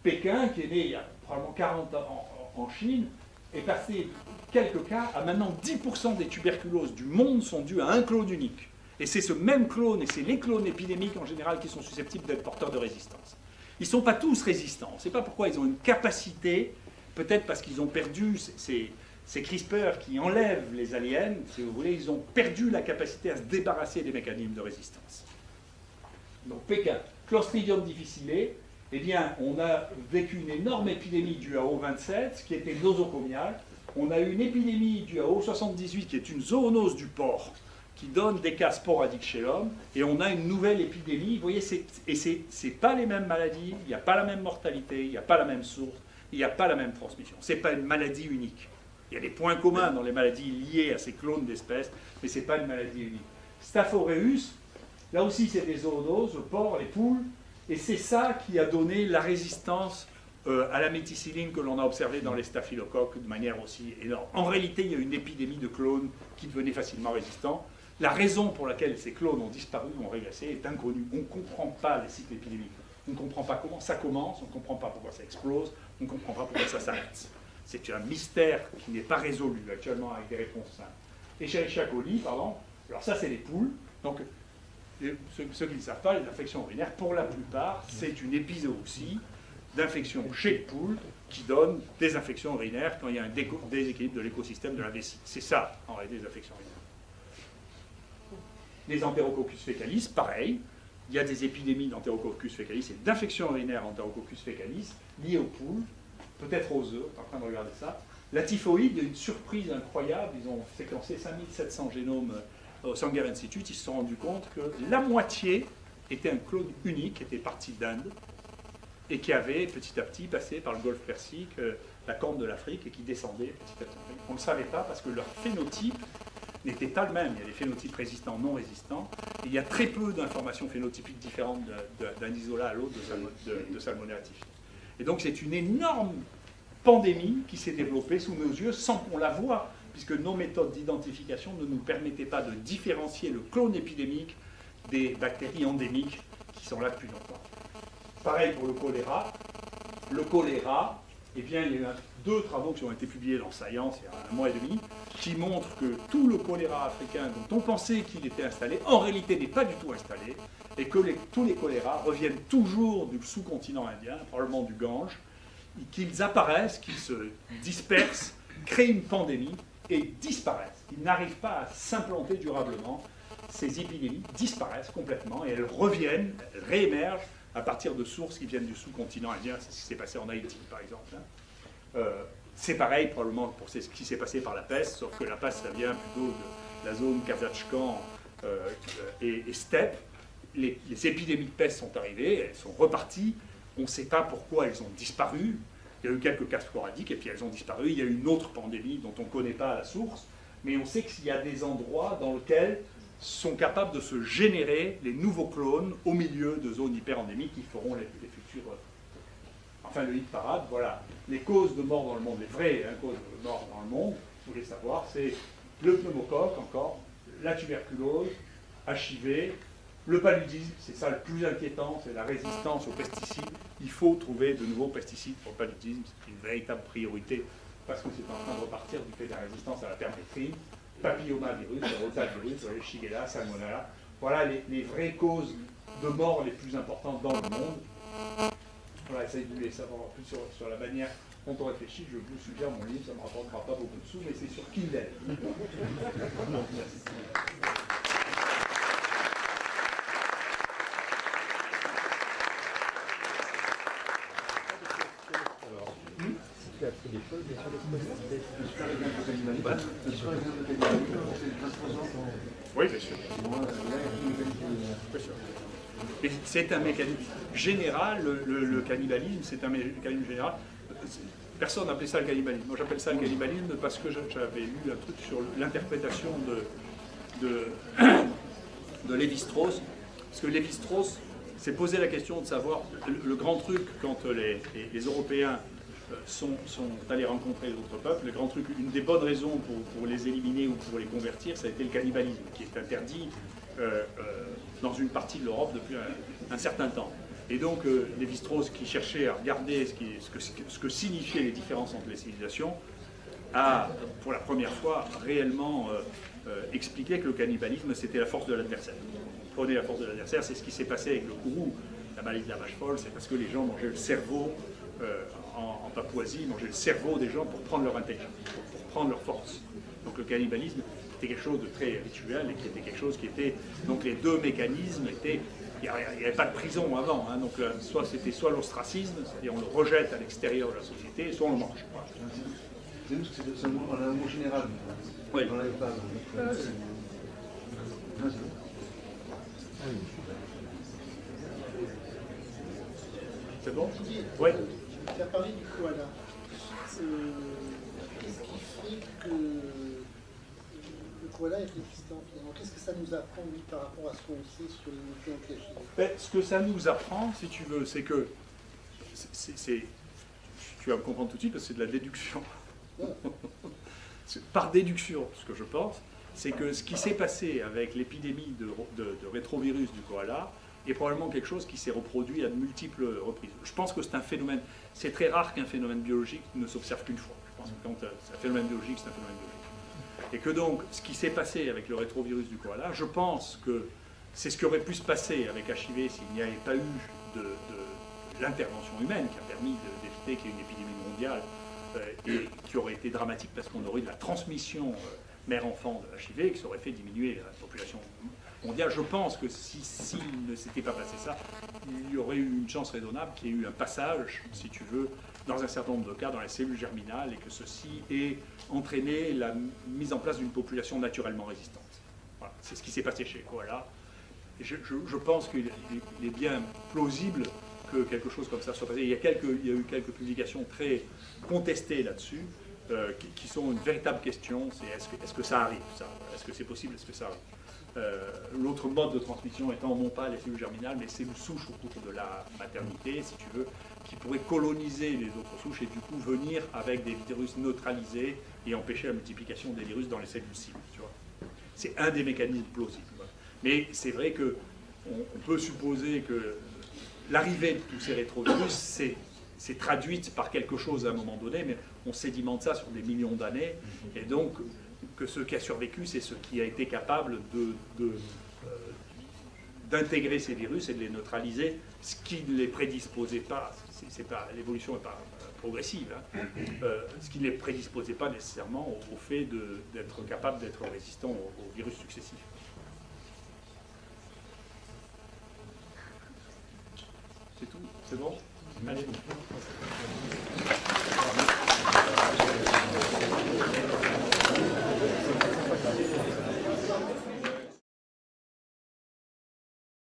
Pékin, qui est né il y a probablement 40 ans en Chine, est passé quelques cas à maintenant 10% des tuberculoses du monde sont dues à un clone unique. Et c'est ce même clone, et c'est les clones épidémiques en général qui sont susceptibles d'être porteurs de résistance. Ils ne sont pas tous résistants. On ne sait pas pourquoi ils ont une capacité, peut-être parce qu'ils ont perdu ces CRISPR qui enlèvent les aliens, si vous voulez, ils ont perdu la capacité à se débarrasser des mécanismes de résistance. Donc Pékin, Clostridium difficile, eh bien, on a vécu une énorme épidémie due à O27, qui était nosocomiale. On a eu une épidémie due à O78, qui est une zoonose du porc, qui donne des cas sporadiques chez l'homme. Et on a une nouvelle épidémie. Vous voyez, c'est pas les mêmes maladies, il n'y a pas la même mortalité, il n'y a pas la même source, il n'y a pas la même transmission. Ce n'est pas une maladie unique. Il y a des points communs dans les maladies liées à ces clones d'espèces, mais ce n'est pas une maladie unique. Staph aureus, là aussi c'est des zoonoses, le porc, les poules, et c'est ça qui a donné la résistance à la méticilline que l'on a observée dans les staphylocoques de manière aussi énorme. En réalité, il y a une épidémie de clones qui devenaient facilement résistants. La raison pour laquelle ces clones ont disparu ou ont régressé est inconnue. On ne comprend pas les cycles épidémiques. On ne comprend pas comment ça commence, on ne comprend pas pourquoi ça explose, on ne comprend pas pourquoi ça s'arrête. C'est un mystère qui n'est pas résolu actuellement avec des réponses simples. Escherichia coli, pardon, alors ça c'est les poules. Donc, ceux qui ne savent pas, les infections urinaires, pour la plupart, c'est une épizootie d'infection chez les poules qui donne des infections urinaires quand il y a un déséquilibre de l'écosystème de la vessie. C'est ça, en réalité, des infections urinaires. Les Enterococcus fécalis, pareil. Il y a des épidémies d'Enterococcus fécalis et d'infections urinaires Enterococcus fécalis liées aux poules, peut-être aux œufs, on est en train de regarder ça. La typhoïde, il y a une surprise incroyable, ils ont séquencé 5700 génomes au Sanger Institute, ils se sont rendus compte que la moitié était un clone unique, qui était parti d'Inde, et qui avait petit à petit passé par le golfe Persique, la corne de l'Afrique, et qui descendait petit à petit. On ne le savait pas parce que leur phénotype n'était pas le même. Il y a des phénotypes résistants, non résistants, et il y a très peu d'informations phénotypiques différentes d'un isolat à l'autre de Salmonella typhi. Et donc c'est une énorme pandémie qui s'est développée sous nos yeux sans qu'on la voie, puisque nos méthodes d'identification ne nous permettaient pas de différencier le clone épidémique des bactéries endémiques qui sont là depuis longtemps. Pareil pour le choléra. Le choléra, eh bien, il y a 2 travaux qui ont été publiés dans Science il y a 1 mois et demi, qui montrent que tout le choléra africain dont on pensait qu'il était installé, en réalité n'est pas du tout installé, et que tous les choléras reviennent toujours du sous-continent indien, probablement du Gange, qu'ils apparaissent, qu'ils se dispersent créent une pandémie et disparaissent. Ils n'arrivent pas à s'implanter durablement. Ces épidémies disparaissent complètement et elles reviennent, elles réémergent à partir de sources qui viennent du sous-continent indien. C'est ce qui s'est passé en Haïti, par exemple. C'est pareil probablement pour ce qui s'est passé par la peste, sauf que la peste, ça vient plutôt de la zone Kazakhstan et steppe. Les épidémies de peste sont arrivées, elles sont reparties. On ne sait pas pourquoi elles ont disparu. Il y a eu quelques cas sporadiques et puis elles ont disparu. Il y a eu une autre pandémie dont on ne connaît pas la source, mais on sait qu'il y a des endroits dans lesquels sont capables de se générer les nouveaux clones au milieu de zones hyperendémiques qui feront les futurs. Enfin, le hit parade, voilà. Les causes de mort dans le monde, les vraies causes de mort dans le monde, vous voulez savoir, c'est le pneumocoque encore, la tuberculose, HIV, le paludisme, c'est ça le plus inquiétant, c'est la résistance aux pesticides. Il faut trouver de nouveaux pesticides pour le paludisme, c'est une véritable priorité parce que c'est en train de repartir du fait de la résistance à la permétrine, papillomavirus, le rotavirus, le Shigella, Salmonella. Voilà les vraies causes de mort les plus importantes dans le monde. Voilà, essayez de voulez savoir plus sur la manière dont on réfléchit. Je vous suggère mon livre, ça ne me rapportera pas beaucoup de sous, mais c'est sur Kindle. Tu as appris des choses sur Oui, bien sûr. Bien sûr. Et c'est un mécanisme général, le cannibalisme, c'est un mécanisme général. Personne n'appelait ça le cannibalisme. Moi, j'appelle ça le cannibalisme parce que j'avais lu un truc sur l'interprétation de Lévi-Strauss. Parce que Lévi-Strauss s'est posé la question de savoir, le grand truc quand les Européens sont allés rencontrer d'autres peuples, le grand truc, une des bonnes raisons pour les éliminer ou pour les convertir, ça a été le cannibalisme, qui est interdit dans une partie de l'Europe depuis un certain temps. Et donc, Lévi-Strauss, qui cherchait à regarder ce que signifiaient les différences entre les civilisations, a, pour la première fois, réellement expliqué que le cannibalisme, c'était la force de l'adversaire. Prenez la force de l'adversaire, c'est ce qui s'est passé avec le kourou, la maladie de la vache folle, c'est parce que les gens mangeaient le cerveau, en Papouasie, mangeaient le cerveau des gens pour prendre leur intelligence, pour prendre leur force. Donc le cannibalisme était quelque chose de très rituel et qui était quelque chose qui était... Donc les deux mécanismes étaient... Il n'y avait pas de prison avant, hein, donc c'était soit l'ostracisme, c'est-à-dire on le rejette à l'extérieur de la société, soit on le mange. C'est un mot général. Oui. On n'arrive pas. C'est bon? Oui. Tu as parlé du koala. Qu'est-ce qui fait que le koala est résistant finalement? Qu'est-ce que ça nous apprend lui, par rapport à ce qu'on sait sur les notions anti-HIV? Ce que ça nous apprend, si tu veux, c'est que... tu vas me comprendre tout de suite parce que c'est de la déduction. Par déduction, ce que je pense, c'est que ce qui s'est passé avec l'épidémie de rétrovirus du koala est probablement quelque chose qui s'est reproduit à de multiples reprises. Je pense que c'est un phénomène, c'est très rare qu'un phénomène biologique ne s'observe qu'une fois. Je pense que quand c'est un phénomène biologique, c'est un phénomène biologique. Et que donc, ce qui s'est passé avec le rétrovirus du koala, je pense que c'est ce qui aurait pu se passer avec HIV s'il n'y avait pas eu de l'intervention humaine qui a permis d'éviter qu'il y ait une épidémie mondiale et qui aurait été dramatique parce qu'on aurait eu de la transmission mère-enfant de l'HIV qui aurait fait diminuer la population mondiale. Je pense que s'il ne s'était pas passé ça, il y aurait eu une chance raisonnable qu'il y ait eu un passage, si tu veux, dans un certain nombre de cas, dans les cellules germinales et que ceci ait entraîné la mise en place d'une population naturellement résistante. Voilà, c'est ce qui s'est passé chez Koala. Et je pense qu'il est bien plausible que quelque chose comme ça soit passé. Il y a eu quelques publications très contestées là-dessus, qui sont une véritable question, c'est est-ce que ça arrive, ça? Est-ce que c'est possible, est-ce que ça arrive? L'autre mode de transmission étant non pas les cellules germinales, mais cellules souches au cours de la maternité, si tu veux, qui pourraient coloniser les autres souches et du coup venir avec des virus neutralisés et empêcher la multiplication des virus dans les cellules cibles. Tu vois. C'est un des mécanismes plausibles. Mais c'est vrai qu'on peut supposer que l'arrivée de tous ces rétrovirus c'est traduite par quelque chose à un moment donné, mais on sédimente ça sur des millions d'années, et donc que ce qui a survécu, c'est ce qui a été capable d'intégrer ces virus et de les neutraliser, ce qui ne les prédisposait pas, l'évolution n'est pas progressive. Hein. Ce qui ne les prédisposait pas nécessairement au fait d'être capable d'être résistant aux virus successifs. C'est tout, c'est bon? Allez.